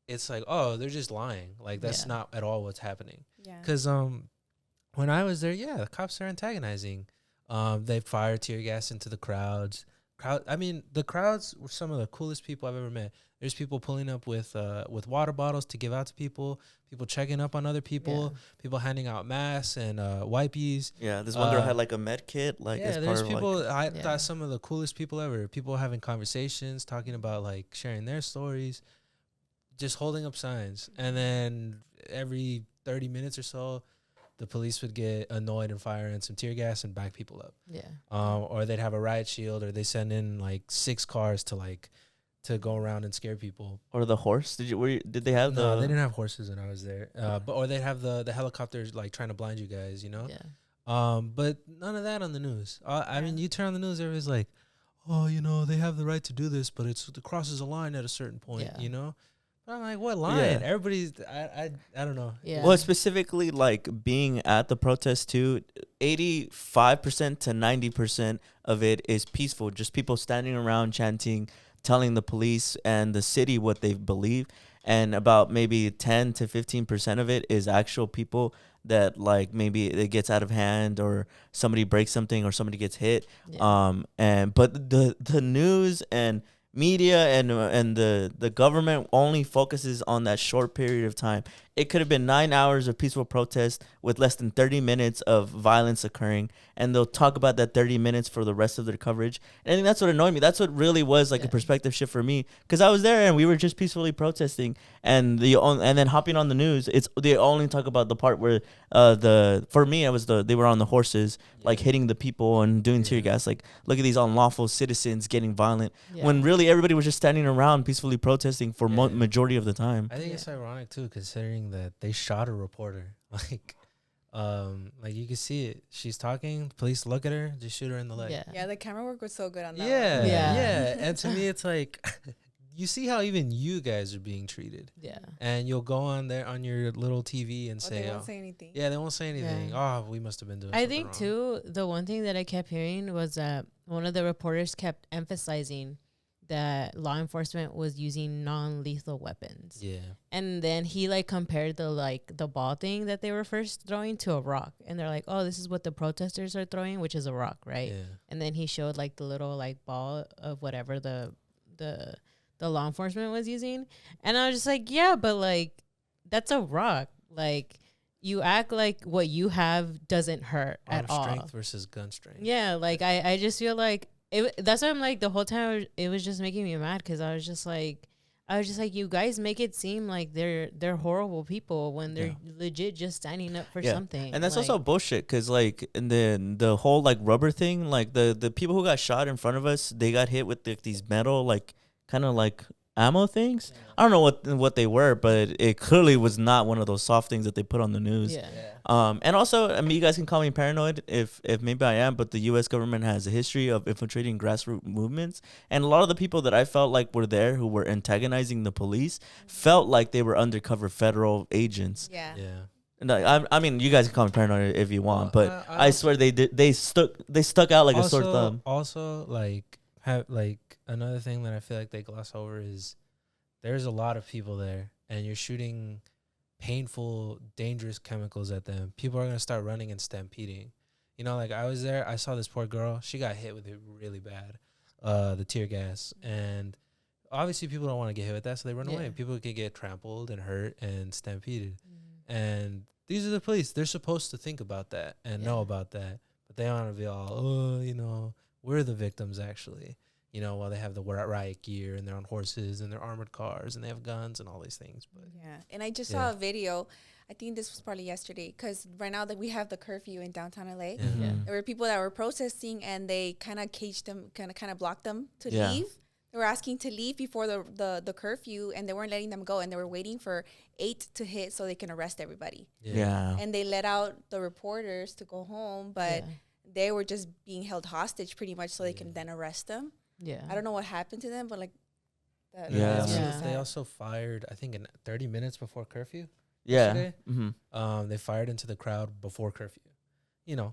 It's like, oh, they're just lying. Like that's not at all what's happening. Because when I was there, the cops are antagonizing. They fire tear gas into the crowds. I mean, the crowds were some of the coolest people I've ever met. There's people pulling up with water bottles to give out to people checking up on other people, people handing out masks and wipes. This one girl had like a med kit. Like there's people. Like, I thought some of the coolest people ever. People having conversations, talking about like sharing their stories, just holding up signs. And then every 30 minutes or so, the police would get annoyed and fire in some tear gas and back people up. Or they'd have a riot shield, or they send in like 6 cars to go around and scare people. Or the horse? Did they have No, they didn't have horses when I was there. Or they'd have the helicopters like trying to blind you guys, you know? But none of that on the news. I mean, you turn on the news, everybody's like, oh, you know, they have the right to do this, but it crosses a line at a certain point, you know? I'm like, what line? Everybody's, I don't know. Well, specifically, like, being at the protest, too, 85% to 90% of it is peaceful. Just people standing around chanting, telling the police and the city what they believe, and about maybe 10 to 15% of it is actual people that like maybe it gets out of hand or somebody breaks something or somebody gets hit. Yeah. And but the news and media and the government only focuses on that short period of time. It could have been 9 hours of peaceful protest with less than 30 minutes of violence occurring, and they'll talk about that 30 minutes for the rest of their coverage. And I think that's what annoyed me. That's what really was like a perspective shift for me, because I was there and we were just peacefully protesting, and and then hopping on the news, they only talk about the part where for me it was they were on the horses, like hitting the people and doing tear gas. Like, look at these unlawful citizens getting violent, when really everybody was just standing around peacefully protesting for majority of the time. I think it's ironic too, considering that they shot a reporter. Like you can see it. She's talking. Police look at her. Just shoot her in the leg. Yeah, the camera work was so good on that. Yeah. And to me, it's like, you see how even you guys are being treated. Yeah. And you'll go on there on your little TV and say, they won't say anything. Yeah, they won't say anything. Yeah. Oh, we must have been doing. I think wrong. too, the one thing that I kept hearing was that one of the reporters kept emphasizing that law enforcement was using non-lethal weapons. Yeah. And then he like compared the ball thing that they were first throwing to a rock. And they're like, oh, this is what the protesters are throwing, which is a rock, right? Yeah. And then he showed like the little like ball of whatever the law enforcement was using. And I was just like, yeah, but like that's a rock. Like, you act like what you have doesn't hurt at all. Arm strength versus gun strength. Yeah, like I just feel like that's why I'm like, the whole time it was just making me mad, because I was just like, you guys make it seem like they're horrible people when they're legit just standing up for something. And that's like, also bullshit, because like in the whole like rubber thing, like the people who got shot in front of us, they got hit with these metal like kind of like ammo things. I don't know what they were, but it clearly was not one of those soft things that they put on the news. Yeah. And also, I mean, you guys can call me paranoid if maybe I am, but the U.S. government has a history of infiltrating grassroots movements, and a lot of the people that I felt like were there who were antagonizing the police felt like they were undercover federal agents. Yeah. And I mean, you guys can call me paranoid if you want, but I swear they stuck out like a sore thumb. Also, like another thing that I feel like they gloss over is there's a lot of people there, and you're shooting painful, dangerous chemicals at them. People are going to start running and stampeding. You know, like I was there, I saw this poor girl. She got hit with it really bad, the tear gas. And obviously people don't want to get hit with that, so they run away. People can get trampled and hurt and stampeded. And these are the police. They're supposed to think about that and know about that. But they want to be all, we're the victims actually. While they have the riot gear and they're on horses and they're armored cars and they have guns and all these things. But and I just saw a video. I think this was probably yesterday, because right now that we have the curfew in downtown LA, there were people that were protesting, and they kind of caged them, kind of blocked them to leave. They were asking to leave before the curfew, and they weren't letting them go, and they were waiting for 8 to hit so they can arrest everybody. And they let out the reporters to go home, but they were just being held hostage pretty much so they can then arrest them. I don't know what happened to them, but like, they also fired, I think, in 30 minutes before curfew. They fired into the crowd before curfew.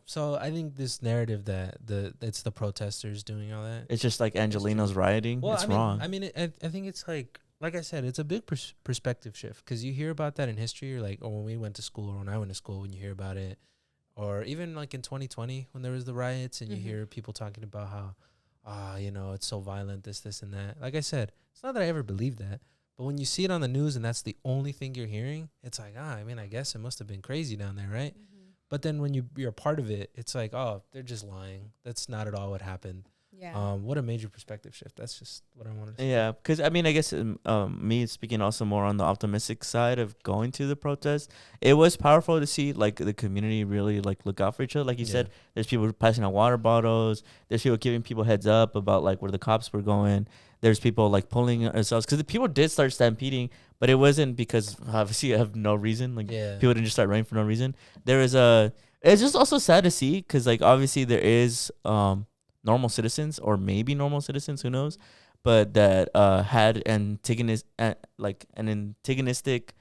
So I think this narrative that it's the protesters doing all that. It's just like Angelino's rioting. Well, it's wrong. I mean, I think it's like I said, it's a big perspective shift, because you hear about that in history, or when we went to school, or when I went to school, when you hear about it, or even like in 2020 when there was the riots, and you hear people talking about how, it's so violent, this and that. Like I said, it's not that I ever believed that, but when you see it on the news and that's the only thing you're hearing, it's like, I mean, I guess it must have been crazy down there, right? But then when you're a part of it, it's like, oh, they're just lying. That's not at all what happened. What a major perspective shift. That's just what I wanted to say. Yeah, because I mean, I guess me speaking also more on the optimistic side of going to the protest, it was powerful to see like the community really like look out for each other. Like you said, there's people passing out water bottles. There's people giving people heads up about like where the cops were going. There's people like pulling ourselves, because the people did start stampeding, but it wasn't because obviously I have no reason. Like people didn't just start running for no reason. It's just also sad to see, because like obviously there is normal citizens, or maybe normal citizens, who knows, but that had an antagonistic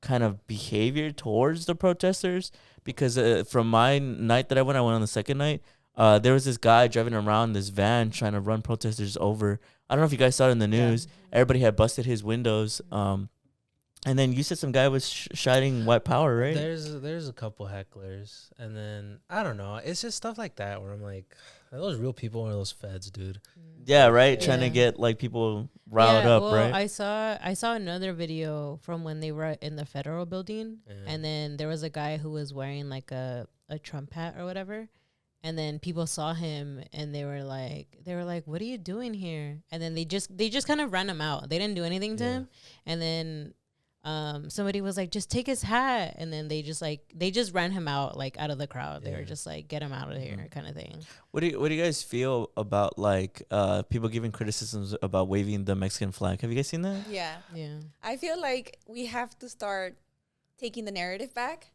kind of behavior towards the protesters. Because from my night that I went on the second night, There was this guy driving around this van trying to run protesters over. I don't know if you guys saw it in the news. Everybody had busted his windows. And then you said some guy was shouting white power, right? There's a couple hecklers, and then I don't know. It's just stuff like that where I'm like, are those real people or are those feds, dude? Yeah, right. Yeah. Trying to get like people riled up, right? I saw another video from when they were in the federal building, and then there was a guy who was wearing like a Trump hat or whatever, and then people saw him and they were like, what are you doing here? And then they just kind of ran him out. They didn't do anything to him, and then somebody was like, just take his hat, and then they just ran him out, like out of the crowd. They were just like, get him out of here, kind of thing. What do you guys feel about like people giving criticisms about waving the Mexican flag? Have you guys seen that? Yeah. I feel like we have to start taking the narrative back,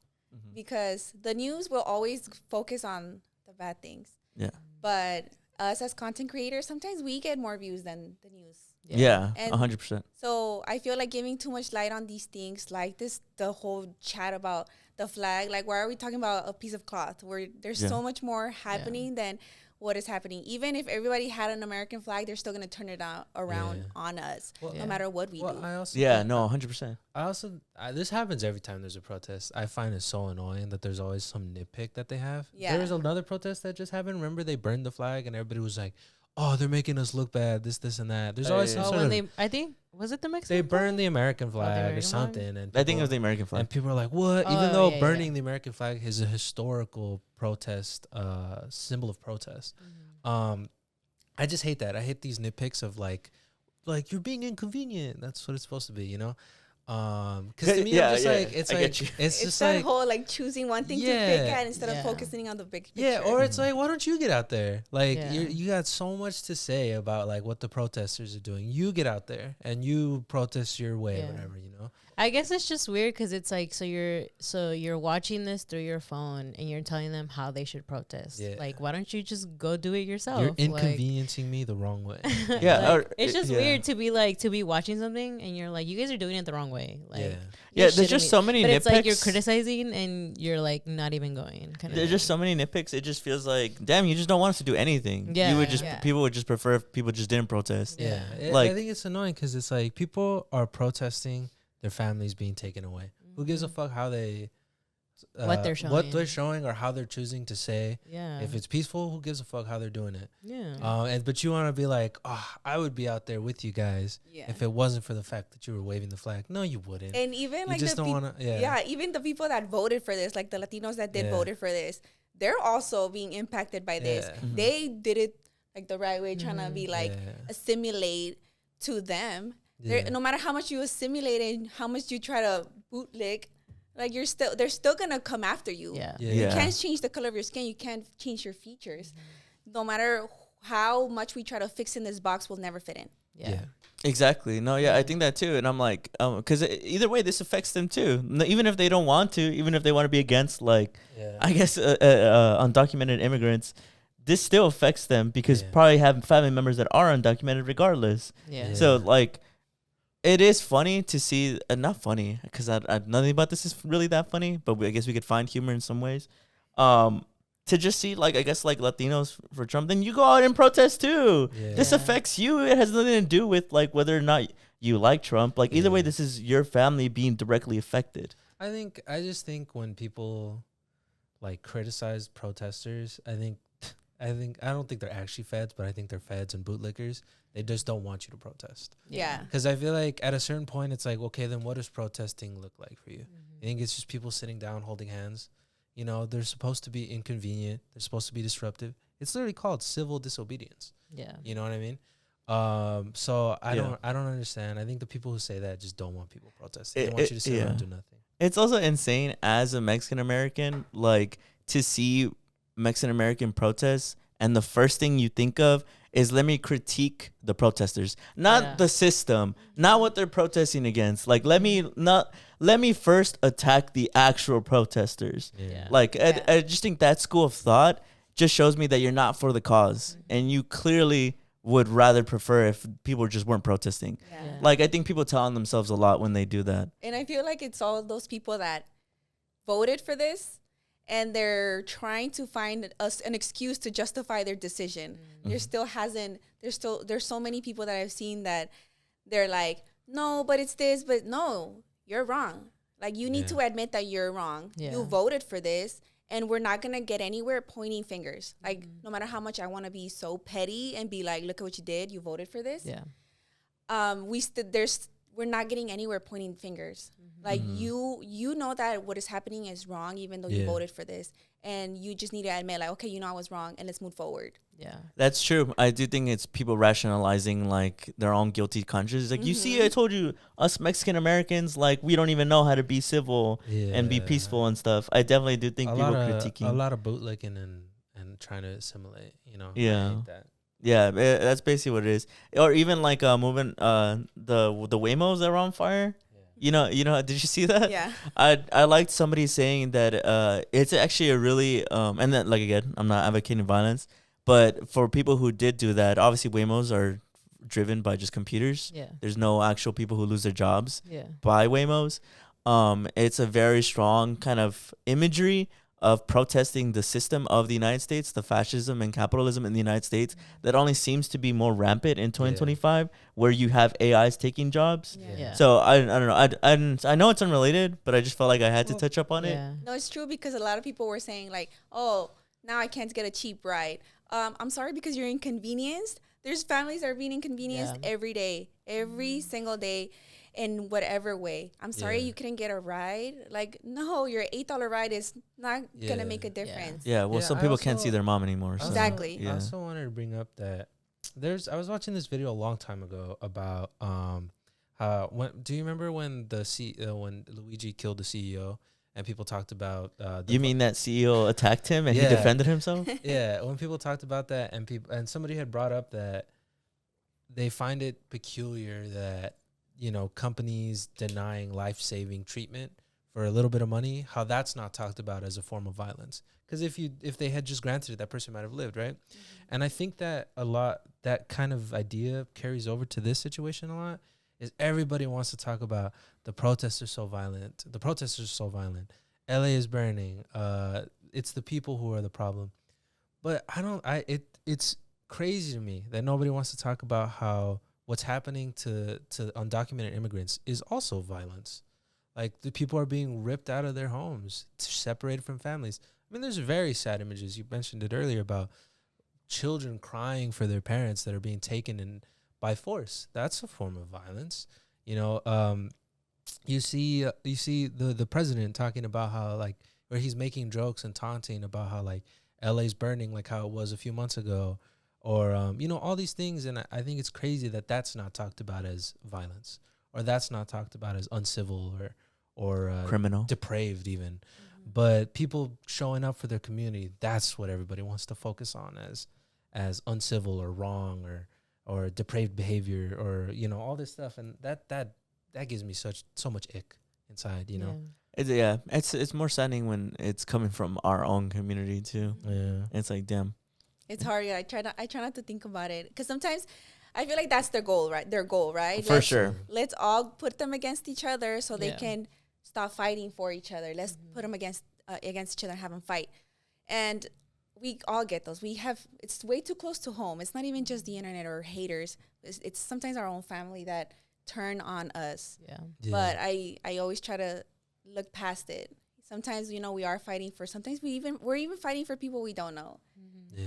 because the news will always focus on the bad things. Yeah. But us as content creators, sometimes we get more views than the news. Yeah, And 100%. So I feel like giving too much light on these things, like the whole chat about the flag, like why are we talking about a piece of cloth where there's so much more happening than what is happening? Even if everybody had an American flag, they're still going to turn it around on us, no matter what we do. I also 100%. this happens every time there's a protest. I find it so annoying that there's always some nitpick that they have. Yeah. There was another protest that just happened. Remember, they burned the flag and everybody was like, oh, they're making us look bad, this and that. There's always some sort of, I think, was it the Mexican they flag? burned the American flag American or something. And I think it was the American flag. And people are like, what? Oh, Even though yeah, burning the American flag is a historical protest, symbol of protest. I just hate that. I hate these nitpicks of like you're being inconvenient. That's what it's supposed to be, you know? Because to me, I'm just like, it's just that like whole like choosing one thing to pick at instead of focusing on the big picture. Yeah, or it's like, why don't you get out there? Like, Yeah. you got so much to say about like what the protesters are doing. You get out there and you protest your way, whatever, you know. I guess it's just weird because it's like, so you're watching this through your phone and you're telling them how they should protest. Yeah. Like, why don't you just go do it yourself? You're inconveniencing me the wrong way. Like, it's just weird to be watching something and you're like, you guys are doing it the wrong way. Like, there's just so many but nitpicks. it's like you're criticizing and you're like not even going. There's just so many nitpicks. It just feels like, damn, you just don't want us to do anything. Yeah. You would just people would just prefer if people just didn't protest. Yeah, Like, I think it's annoying because it's like people are protesting their families being taken away. Who gives a fuck how they what they're showing or how they're choosing to say? Yeah. If it's peaceful, who gives a fuck how they're doing it? Yeah. But you want to be like, oh, I would be out there with you guys if it wasn't for the fact that you were waving the flag. No, you wouldn't. And even like you just don't want to. Even the people that voted for this, like the Latinos that did voted for this, they're also being impacted by this. They did it like the right way, trying to be like assimilate to them. No matter how much you assimilate and how much you try to bootleg, like they're still gonna come after you. You can't change the color of your skin. You can't change your features. No matter how much we try to fix in this box, we'll never fit in. Yeah. Exactly. No, I think that too. And I'm like, because either way, this affects them too. Even if they don't want to, even if they want to be against, like, I guess, undocumented immigrants, this still affects them because probably have family members that are undocumented regardless. So, like, it is funny to see, not funny, because nothing about this is really that funny, but I guess we could find humor in some ways. To just see, like, I guess, like, Latinos for Trump, then you go out and protest too. This affects you. It has nothing to do with, like, whether or not you like Trump. Like, either way, this is your family being directly affected. I just think when people, like, criticize protesters, I don't think they're actually feds, but I think they're feds and bootlickers. They just don't want you to protest. Yeah. Because I feel like at a certain point, it's like, okay, then what does protesting look like for you? I think it's just people sitting down, holding hands. You know, they're supposed to be inconvenient. They're supposed to be disruptive. It's literally called civil disobedience. Yeah. You know what I mean? So I don't understand. I think the people who say that just don't want people protesting. They want you to sit around and do nothing. It's also insane as a Mexican American, like, to see Mexican American protests, and the first thing you think of is, let me critique the protesters, not the system, not what they're protesting against. Like, let me first attack the actual protesters. Like, I just think that school of thought just shows me that you're not for the cause, and you clearly would rather prefer if people just weren't protesting. Like, I think people tell on themselves a lot when they do that. And I feel like it's all those people that voted for this and they're trying to find us an excuse to justify their decision. There's so many people that I've seen that they're like, no, but it's this, but no, you're wrong. Like, you need to admit that you're wrong. Yeah. You voted for this, and we're not going to get anywhere pointing fingers. Like, no matter how much I want to be so petty and be like, look at what you did. You voted for this. Yeah. We're not getting anywhere pointing fingers. Like, you know that what is happening is wrong, even though you voted for this. And you just need to admit, like, okay, you know I was wrong, and let's move forward. Yeah. That's true. I do think it's people rationalizing like their own guilty conscience. Like, you see, I told you, us Mexican Americans, like, we don't even know how to be civil and be peaceful and stuff. I definitely do think people critiquing a lot of bootlicking and trying to assimilate. You know. Yeah. I hate that. Yeah, that's basically what it is. Or even like moving the Waymos that were on fire. You know, did you see that? Yeah. I liked somebody saying that it's actually a really and then, like, again, I'm not advocating violence, but for people who did do that, obviously Waymos are driven by just computers. Yeah. There's no actual people who lose their jobs Yeah. by Waymos. It's a very strong kind of imagery of protesting the system of the United States, the fascism and capitalism in the United States that only seems to be more rampant in 2025, where you have AIs taking jobs. Yeah. So I don't know. I know it's unrelated, but I just felt like I had to touch up on it. No, it's true, because a lot of people were saying like, oh, now I can't get a cheap ride. I'm sorry, because you're inconvenienced. There's families that are being inconvenienced every day, every single day, in whatever way. I'm sorry you couldn't get a ride. Like, no, your $8 ride is not gonna make a difference. Yeah, well, some people can't see their mom anymore. So. Exactly. I also wanted to bring up that I was watching this video a long time ago about do you remember when when Luigi killed the CEO and people talked about you mean that CEO attacked him and he defended himself? Yeah, when people talked about that and somebody had brought up that they find it peculiar that, you know, companies denying life-saving treatment for a little bit of money, how that's not talked about as a form of violence. Because if they had just granted it, that person might have lived, right? And I think that that kind of idea carries over to this situation a lot, is everybody wants to talk about the protests are so violent. The protesters are so violent. LA is burning. It's the people who are the problem. But it's crazy to me that nobody wants to talk about how what's happening to undocumented immigrants is also violence. Like, the people are being ripped out of their homes, separated from families. I mean, there's very sad images. You mentioned it earlier about children crying for their parents that are being taken in by force. That's a form of violence. You know, you see the president talking about how, like, where he's making jokes and taunting about how, like, LA's burning, like how it was a few months ago. Or, you know, all these things. And I think it's crazy that that's not talked about as violence, or that's not talked about as uncivil or criminal, depraved even. But people showing up for their community, that's what everybody wants to focus on as uncivil or wrong or depraved behavior, or, you know, all this stuff. And that gives me so much ick inside, you know. It's more saddening when it's coming from our own community too. Yeah. It's like, damn. It's hard. I try not to think about it, because sometimes I feel like that's their goal, right? For sure. Let's all put them against each other so they can stop fighting for each other. Let's put them against each other and have them fight. And we all get those. It's way too close to home. It's not even just the internet or haters. It's sometimes our own family that turn on us. Yeah. But I always try to look past it. Sometimes, you know, we are fighting for, sometimes we're even fighting for people we don't know.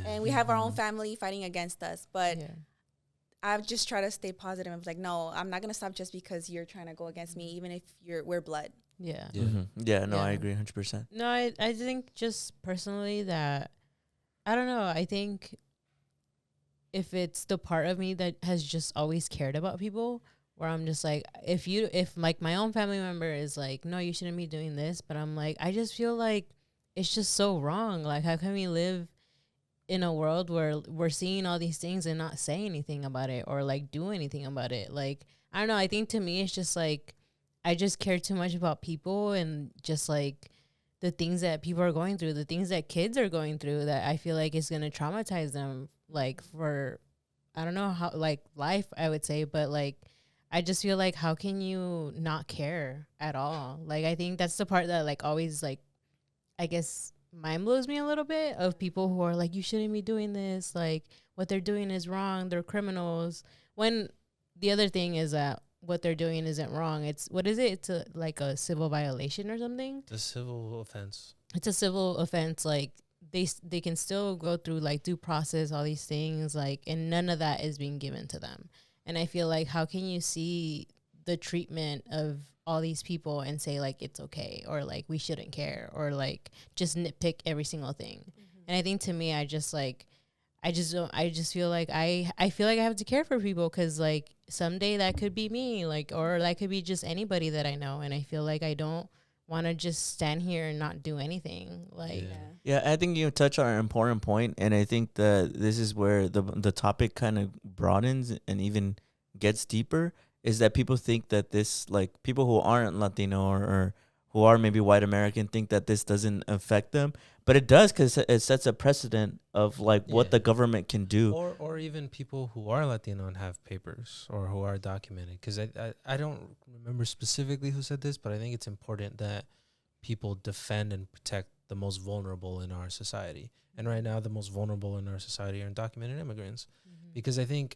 And we have our own family fighting against us. But I've just tried to stay positive. I was like, no, I'm not going to stop just because you're trying to go against me, even if we're blood. Yeah. I agree 100%. No, I think just personally that, I don't know, I think if it's the part of me that has just always cared about people, where I'm just like, if like my own family member is like, no, you shouldn't be doing this, but I'm like, I just feel like it's just so wrong. Like, how can we live in a world where we're seeing all these things and not say anything about it or like do anything about it? Like, I don't know. I think to me, it's just like, I just care too much about people and just like the things that people are going through, the things that kids are going through, that I feel like is going to traumatize them, like, for, I don't know how, like, life, I would say, but like, I just feel like, how can you not care at all? Like, I think that's the part that like always, like, I guess mind blows me a little bit of people who are like, you shouldn't be doing this. Like, what they're doing is wrong. They're criminals. When the other thing is that what they're doing isn't wrong. It's, what is it? It's like a civil violation or something. The civil offense. It's a civil offense. Like, they can still go through like due process, all these things, like, and none of that is being given to them. And I feel like, how can you see the treatment of all these people and say like it's okay, or like we shouldn't care, or like just nitpick every single thing? And I think, to me, I just feel like I feel like I have to care for people, because like someday that could be me, like, or that could be just anybody that I know, and I feel like I don't want to just stand here and not do anything. Like, Yeah, I think you touch on an important point, and I think that this is where the topic kind of broadens and even gets deeper, is that people think that this, like, people who aren't Latino or who are maybe white American think that this doesn't affect them, but it does, because it sets a precedent of like what the government can do. Or even people who are Latino and have papers or who are documented. Because I don't remember specifically who said this, but I think it's important that people defend and protect the most vulnerable in our society. And right now, the most vulnerable in our society are undocumented immigrants. Because I think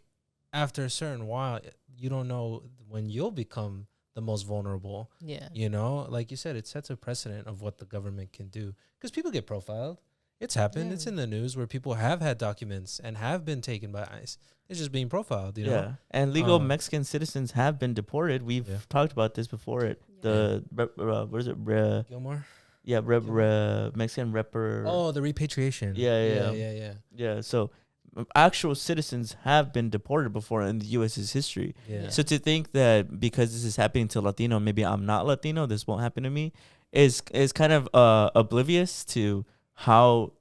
after a certain while, you don't know when you'll become the most vulnerable. yeah, You know, like you said, it sets a precedent of what the government can do, because people get profiled. It's happened. Yeah. It's in the news where people have had documents and have been taken by ICE. It's just being profiled, you know? And legal Mexican citizens have been deported. We've talked about this before. What is it? Gilmore? Mexican repper. Oh, the repatriation. Yeah. So actual citizens have been deported before in the U.S.'s history. Yeah. So to think that because this is happening to Latino, maybe I'm not Latino, this won't happen to me, is kind of oblivious to how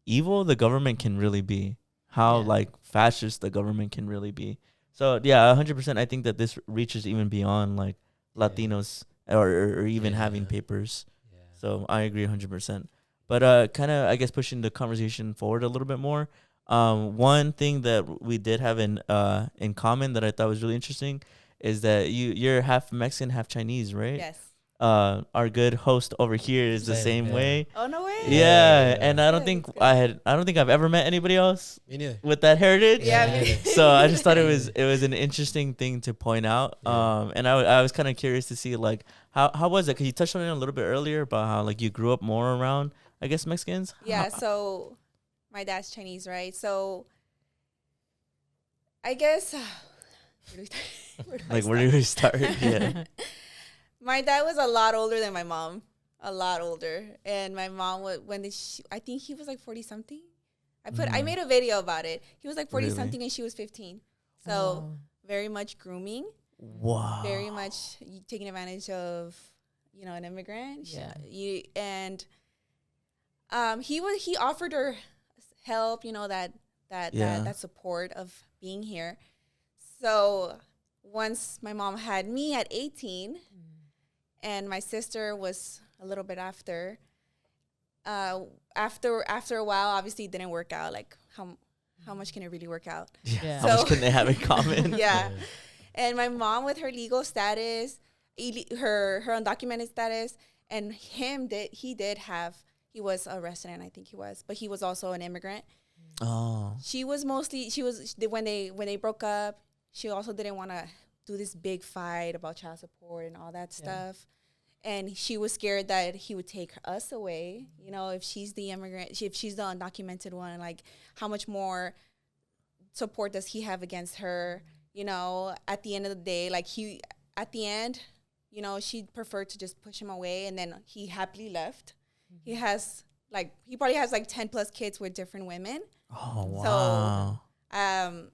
evil the government can really be, how like fascist the government can really be. So yeah, 100%. I think that this reaches even beyond like Latinos or even having papers. Yeah. So I agree 100%. But kind of, I guess, pushing the conversation forward a little bit more. One thing that we did have in common that I thought was really interesting is that you're half Mexican, half Chinese, right? Yes. Our good host over here is the same way. Oh, no way. Yeah, and I don't Good, think that's I don't think I've ever met anybody else Me neither. with that heritage. Yeah, me neither. So I just thought it was an interesting thing to point out. Yeah. And I was kind of curious to see like how was it? Because you touched on it a little bit earlier about how like you grew up more around, I guess, Mexicans. Yeah, so my dad's Chinese, right? So I guess Where do we start? Yeah. My dad was a lot older than my mom, a lot older. And my mom was, I think he was like 40 something. I made a video about it. He was like 40 Really? something and she was 15. So very much grooming, Wow. very much taking advantage of, an immigrant. Yeah. He offered her help, that support of being here. So once my mom had me at 18, and my sister was a little bit after. After a while, obviously it didn't work out. Like how much can it really work out? Yeah. How much can they have in common? Yeah. And my mom with her legal status, her undocumented status, and he was a resident, I think he was, but he was also an immigrant. Oh. When they broke up, she also didn't want to do this big fight about child support and all that stuff. And she was scared that he would take us away, if she's the immigrant, if she's the undocumented one, like how much more support does he have against her? At the end of the day, she'd prefer to just push him away, and then he happily left. He probably has like 10 plus kids with different women. Oh, wow. So,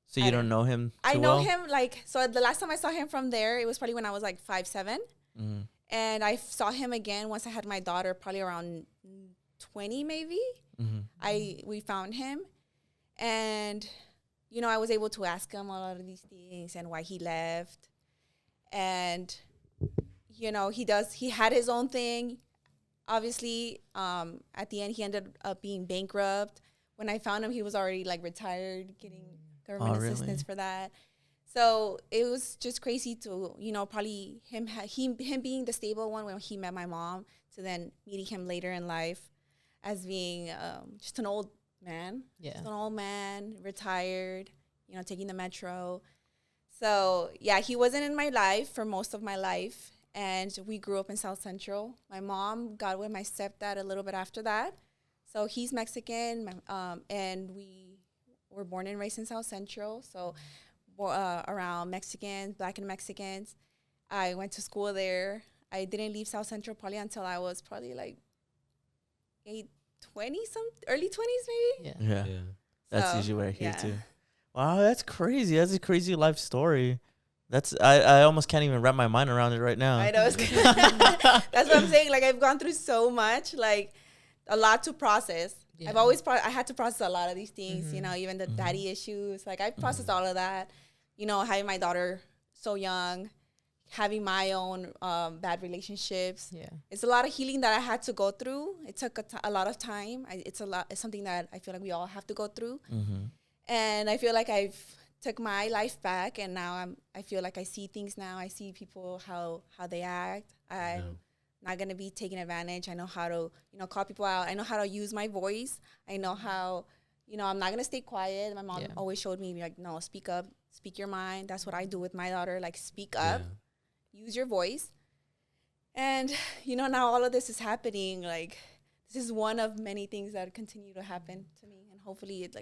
So you don't know him too I know well? him so the last time I saw him from there, it was probably when I was like 5'7". Mm. And I saw him again once I had my daughter, probably around 20 maybe. Mm-hmm. We found him, and I was able to ask him a lot of these things and why he left. And he had his own thing. Obviously, at the end he ended up being bankrupt. When I found him, he was already like retired, getting government assistance for that. So it was just crazy to, probably him being the stable one when he met my mom, to then meeting him later in life. as being just an old man. Yeah. Just an old man, retired, you know, taking the metro. So, yeah, he wasn't in my life for most of my life. And we grew up in South Central. My mom got with my stepdad a little bit after that. So he's Mexican, and we were born and raised in South Central. So around Mexicans, Black and Mexicans. I went to school there. I didn't leave South Central probably until I was probably like early 20s maybe. Yeah. That's So, usually where I hear yeah. too. Wow, that's crazy. That's a crazy life story. I almost can't even wrap my mind around it right now. I know. That's what I'm saying. Like, I've gone through so much, like a lot to process. Yeah. I had to process a lot of these things, you know, even the daddy issues. Like, I processed all of that, you know, having my daughter so young, having my own bad relationships. Yeah. It's a lot of healing that I had to go through. It took a lot of time. It's something that I feel like we all have to go through. And I feel like I've took my life back, and now I feel like I see things now. I see people how they act. I'm not gonna be taken advantage. I know how to, you know, call people out. I know how to use my voice. I know how, you know, I'm not gonna stay quiet. My mom always showed me, like, no, speak up, speak your mind. That's what I do with my daughter. Like, speak up, use your voice. And, you know, now all of this is happening. Like, this is one of many things that continue to happen to me, and hopefully it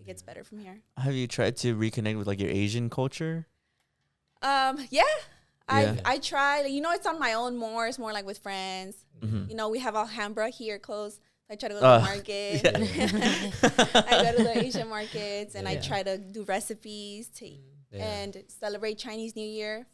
gets better from here. Have you tried to reconnect with like your Asian culture? Yeah. I try. You know, it's on my own more. It's more like with friends. You know, we have Alhambra here close. I try to go to the market. I go to the Asian markets, and I try to do recipes and celebrate Chinese New Year.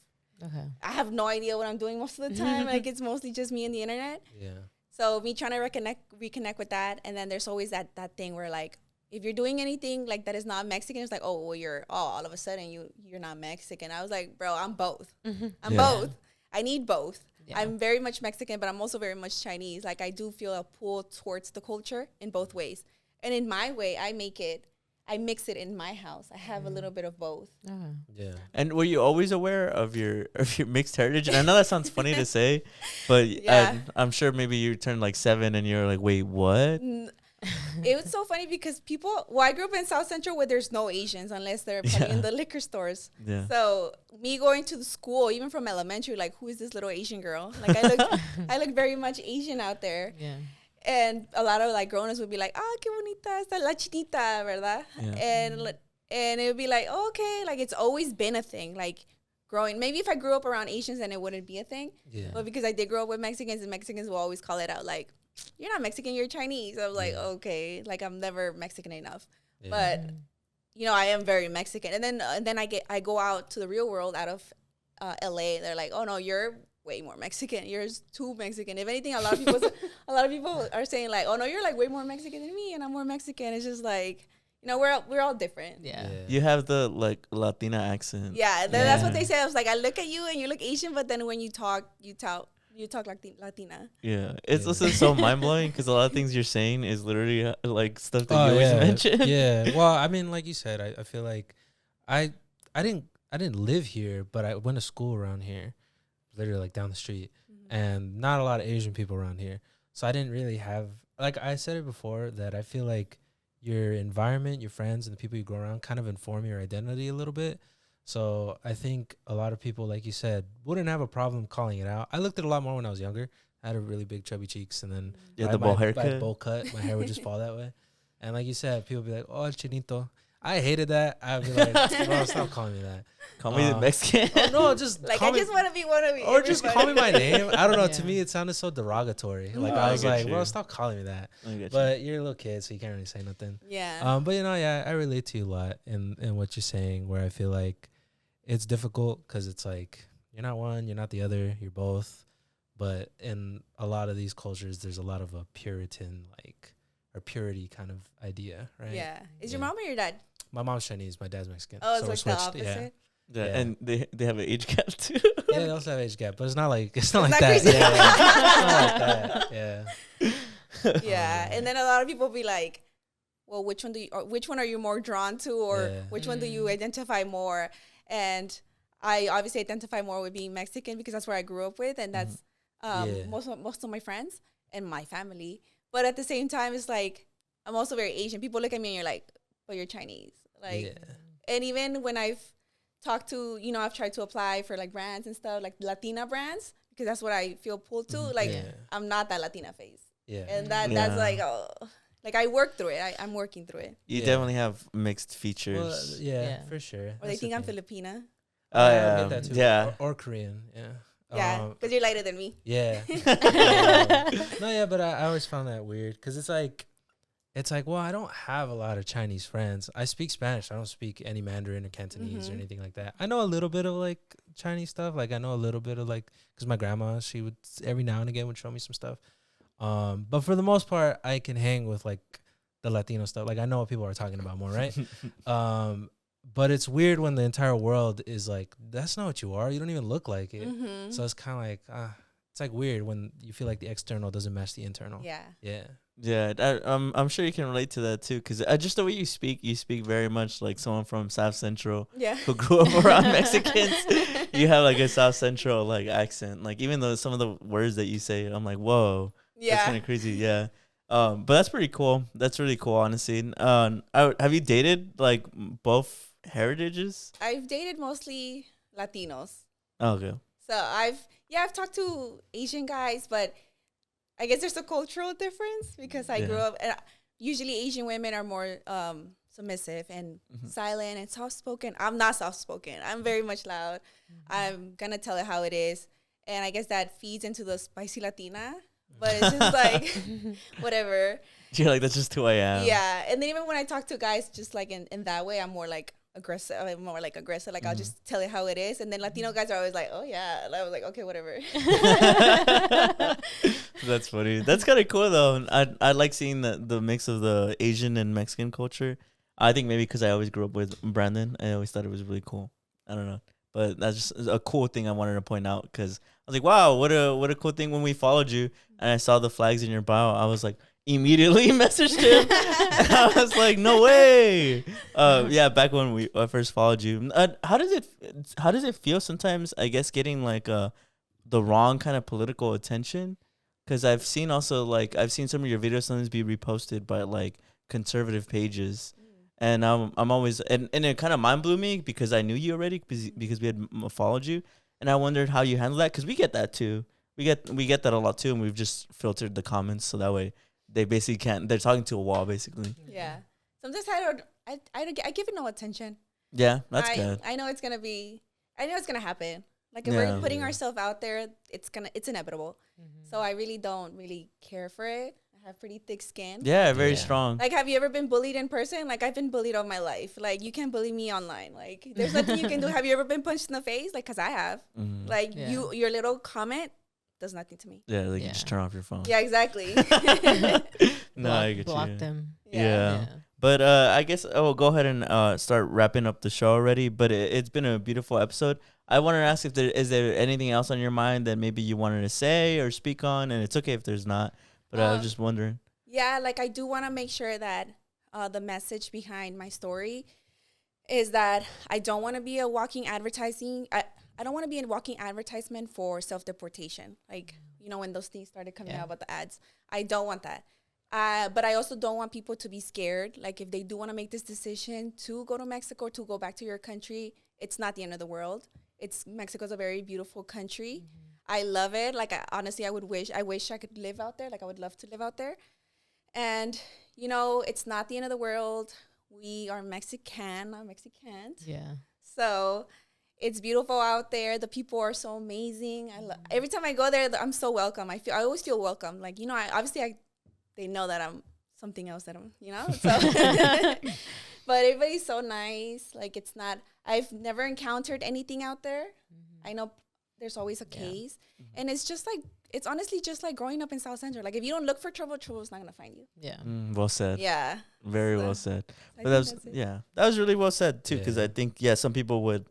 Okay. I have no idea what I'm doing most of the time. Like, it's mostly just me and the internet. Yeah. So me trying to reconnect with that. And then there's always that thing where, like, if you're doing anything like that is not Mexican, it's like, oh, well, all of a sudden you're not Mexican. I was like, bro, I'm both. I'm both. I need both. Yeah. I'm very much Mexican, but I'm also very much Chinese. Like, I do feel a pull towards the culture in both ways. And in my way, I mix it in my house. I have a little bit of both. Yeah. And were you always aware of your mixed heritage? And I know that sounds funny to say, but I'm sure maybe you turned like 7 and you're like, wait, what? It was so funny because I grew up in South Central where there's no Asians unless they're probably in the liquor stores. Yeah. So me going to the school, even from elementary, like, who is this little Asian girl? Like, I look very much Asian out there. Yeah. And a lot of, like, grown-ups would be like, qué bonita está la chinita, ¿verdad? Yeah. And it would be like, oh, okay, like, it's always been a thing. Like, maybe if I grew up around Asians, then it wouldn't be a thing. Yeah. But because I did grow up with Mexicans, and Mexicans will always call it out, like, you're not Mexican, you're Chinese. I was like, okay, like, I'm never Mexican enough. Yeah. But, you know, I am very Mexican. And then I go out to the real world out of LA. They're like, oh no, you're way more Mexican. You're too Mexican. If anything, a lot of people are saying, like, oh no, you're like way more Mexican than me, and I'm more Mexican. It's just like, you know, we're all different. Yeah. You have the, like, Latina accent. Yeah, that's what they say. I was like, I look at you and you look Asian, but then when you talk like Latina. Yeah, it's also so mind blowing because a lot of things you're saying is literally like stuff that you always mention. Yeah, well, I mean, like you said, I feel like I didn't live here, but I went to school around here, literally like down the street, and not a lot of Asian people around here. So I didn't really have, like I said it before, that I feel like your environment, your friends, and the people you go around kind of inform your identity a little bit. So I think a lot of people, like you said, wouldn't have a problem calling it out. I looked at it a lot more when I was younger. I had a really big chubby cheeks, and then the bowl haircut. Bowl cut, my hair would just fall that way. And like you said, people would be like, "Oh, el chinito." I hated that. I'd be like, "Bro, stop calling me that. Call me the Mexican." Oh, no, just like, I just want to be one of you. Or just call me my name. I don't know. To me, it sounded so derogatory. Like, I was like, "Bro, stop calling me that." But you're a little kid, so you can't really say nothing. Yeah. But you know, I relate to you a lot in what you're saying, where I feel like it's difficult because it's like you're not one, you're not the other, you're both. But in a lot of these cultures, there's a lot of a Puritan, like, or purity kind of idea, right? Yeah. Is your mom or your dad? My mom's Chinese, my dad's Mexican. Oh, it's so like the opposite? Yeah, and they have an age gap too. Yeah, they also have age gap, but it's not like that. Yeah. Yeah, and then a lot of people be like, well, which one are you more drawn to, or which one do you identify more? And I obviously identify more with being Mexican because that's where I grew up with, and that's most of my friends and my family. But at the same time, it's like, I'm also very Asian. People look at me and you're like, but you're Chinese. Like, Yeah. and even when I've talked to, I've tried to apply for like brands and stuff, like Latina brands, because that's what I feel pulled to. Like, Yeah. I'm not that Latina face. Yeah. And that's like, oh, like I work through it. I'm working through it. You Yeah. definitely have mixed features. Well, yeah, Yeah. for sure. Or they That's the think I'm thing. Filipina. Oh, I yeah. get that too. Yeah. Or Korean. Yeah. Yeah, because you're lighter than me. Yeah. No, yeah, but I always found that weird because it's like, well, I don't have a lot of Chinese friends. I speak Spanish. I don't speak any Mandarin or Cantonese or anything like that. I know a little bit of like Chinese stuff. Like I know a little bit of like, because my grandma, she would every now and again would show me some stuff. But for the most part, I can hang with like the Latino stuff. Like I know what people are talking about more, right? But it's weird when the entire world is like, that's not what you are. You don't even look like it. So it's kind of like, it's like weird when you feel like the external doesn't match the internal. Yeah. Yeah. Yeah, I'm sure you can relate to that too, because just the way you speak very much like someone from South Central Yeah. who grew up around Mexicans. You have like a South Central like accent, like even though some of the words that you say, I'm like, whoa, that's kind Yeah. of crazy. Yeah, but that's pretty cool. That's really cool, honestly. Have you dated like both heritages? I've dated mostly Latinos. Oh, okay. So I've talked to Asian guys, but I guess there's a cultural difference because I grew up, and usually Asian women are more submissive and silent and soft-spoken. I'm not soft-spoken. I'm very much loud. I'm going to tell it how it is. And I guess that feeds into the spicy Latina, but it's just like, whatever. You're like, that's just who I am. Yeah. And then even when I talk to guys just like in that way, I'm more like aggressive. I'm more like aggressive. Like I'll just tell it how it is. And then Latino guys are always like, oh yeah. And I was like, okay, whatever. That's funny. That's kind of cool though. I like seeing the mix of the Asian and Mexican culture. I think maybe because I always grew up with Brandon, I always thought it was really cool. I don't know, but that's just a cool thing I wanted to point out because I was like, wow, what a cool thing when we followed you and I saw the flags in your bio. I was like, immediately messaged him. I was like, no way. Yeah, back when I first followed you. How does it feel sometimes? I guess getting like the wrong kind of political attention. Because I've seen some of your videos sometimes be reposted by like conservative pages, and I'm always and it kind of mind blew me because I knew you already because we had followed you, and I wondered how you handle that because we get that too. We get that a lot too, and we've just filtered the comments so that way they basically can't. They're talking to a wall basically. Yeah. Sometimes I give it no attention. Yeah, that's good. I know it's gonna happen. Like if Yeah. we're putting ourselves out there, it's inevitable. So I really don't care for it. I have pretty thick skin. Yeah, very strong. Like, have you ever been bullied in person? Like, I've been bullied all my life. Like, you can't bully me online. Like, there's nothing you can do. Have you ever been punched in the face? Like, because I have. Like, your little comment does nothing to me. Yeah, like you just turn off your phone. Yeah, exactly. No, I get block you. them. Yeah. But I guess I will go ahead and start wrapping up the show already. But it's been a beautiful episode. I wanted to ask if is there anything else on your mind that maybe you wanted to say or speak on, and it's okay if there's not. But I was just wondering. Yeah, like I do want to make sure that the message behind my story is that I don't want to be a walking advertising. I don't want to be a walking advertisement for self-deportation. Like, when those things started coming out about the ads, I don't want that. But I also don't want people to be scared. Like, if they do want to make this decision to go to Mexico, to go back to your country, it's not the end of the world. Mexico's a very beautiful country. I love it. Like, honestly, I wish I could live out there. Like, I would love to live out there. And, it's not the end of the world. We are Mexican, not Mexicans. Yeah. So it's beautiful out there. The people are so amazing. Every time I go there, I'm so welcome. I always feel welcome. Like, they know that I'm something else that I'm, so. But everybody's so nice. Like, I've never encountered anything out there. I know there's always a case. And it's honestly just like growing up in South Central. Like, if you don't look for trouble, trouble's not going to find you. Yeah. Well said. Yeah. Very well said. But that's that was really well said too. Because I think, some people would,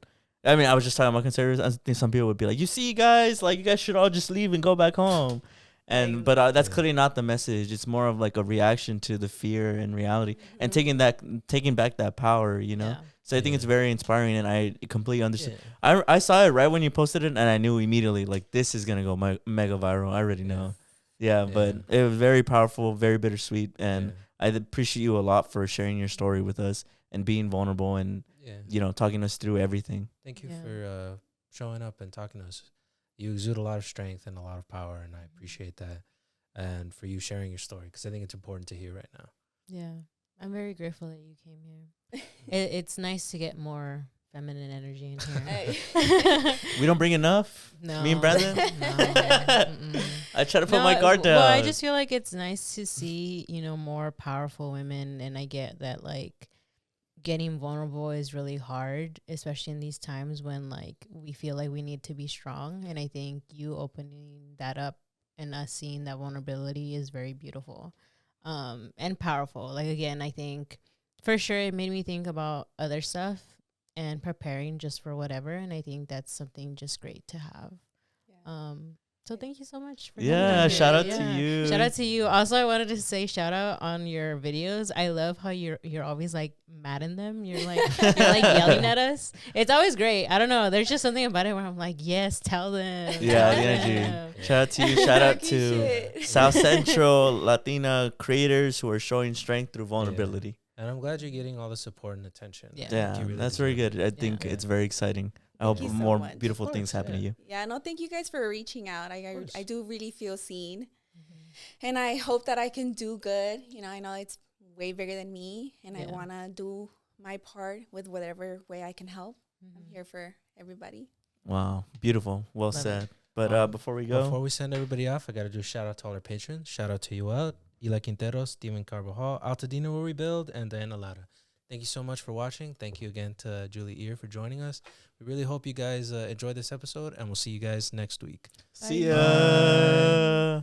I mean, I was just talking about conservatives. I think some people would be like, you see guys, like you guys should all just leave and go back home. But that's clearly not the message. It's more of like a reaction to the fear and reality and taking back that power, Yeah. So I think it's very inspiring, and I completely understand. I saw it right when you posted it, and I knew immediately like this is gonna go mega viral. I already know. Yeah, but it was very powerful, very bittersweet, and Yeah. I appreciate you a lot for sharing your story with us and being vulnerable and Yeah. talking us through everything. Thank you Yeah. for showing up and talking to us. You exude a lot of strength and a lot of power, and I appreciate that. And for you sharing your story, because I think it's important to hear right now. Yeah. I'm very grateful that you came here. It's nice to get more feminine energy in here. We don't bring enough. No. Me and Brandon. No. Mm-mm. I try to put No, my guard down. Well, I just feel like it's nice to see, more powerful women. And I get that, like, getting vulnerable is really hard, especially in these times when, like, we feel like we need to be strong. And I think you opening that up and us seeing that vulnerability is very beautiful and powerful. Like, again, I think for sure it made me think about other stuff and preparing just for whatever. And I think that's something just great to have. Yeah. So thank you so much for coming Yeah, on shout here. out to you. Shout out to you. Also, I wanted to say shout out on your videos. I love how you're always like mad in them. You're like yelling at us. It's always great. I don't know. There's just something about it where I'm like, yes, tell them. Yeah, tell the energy. them. Shout out to you. Shout out Yucky to shit. South Central Latina creators who are showing strength through vulnerability. And I'm glad you're getting all the support and attention. Yeah. Yeah, You really that's very deserve good. it. I think Yeah. it's very exciting. I Thank hope you so more much. beautiful Of things course, happen to yeah. you. Yeah, no, thank you guys for reaching out. I course. do really feel seen. Mm-hmm. And I hope that I can do good. I know it's way bigger than me, and I Yeah. want to do my part with whatever way I can help. I'm Mhm. here for everybody. Wow, beautiful. Well Love it. said. But before we Before go, we send everybody off, I got to do a shout out to all our patrons. Shout out to Yoel, Ila Quinteros, Steven Carvajal, Altadena Will Rebuild, and Diana Lara. Thank you so much for watching. Thank you again to Julie Ear for joining us. We really hope you guys enjoyed this episode, and we'll see you guys next week. see Bye. ya.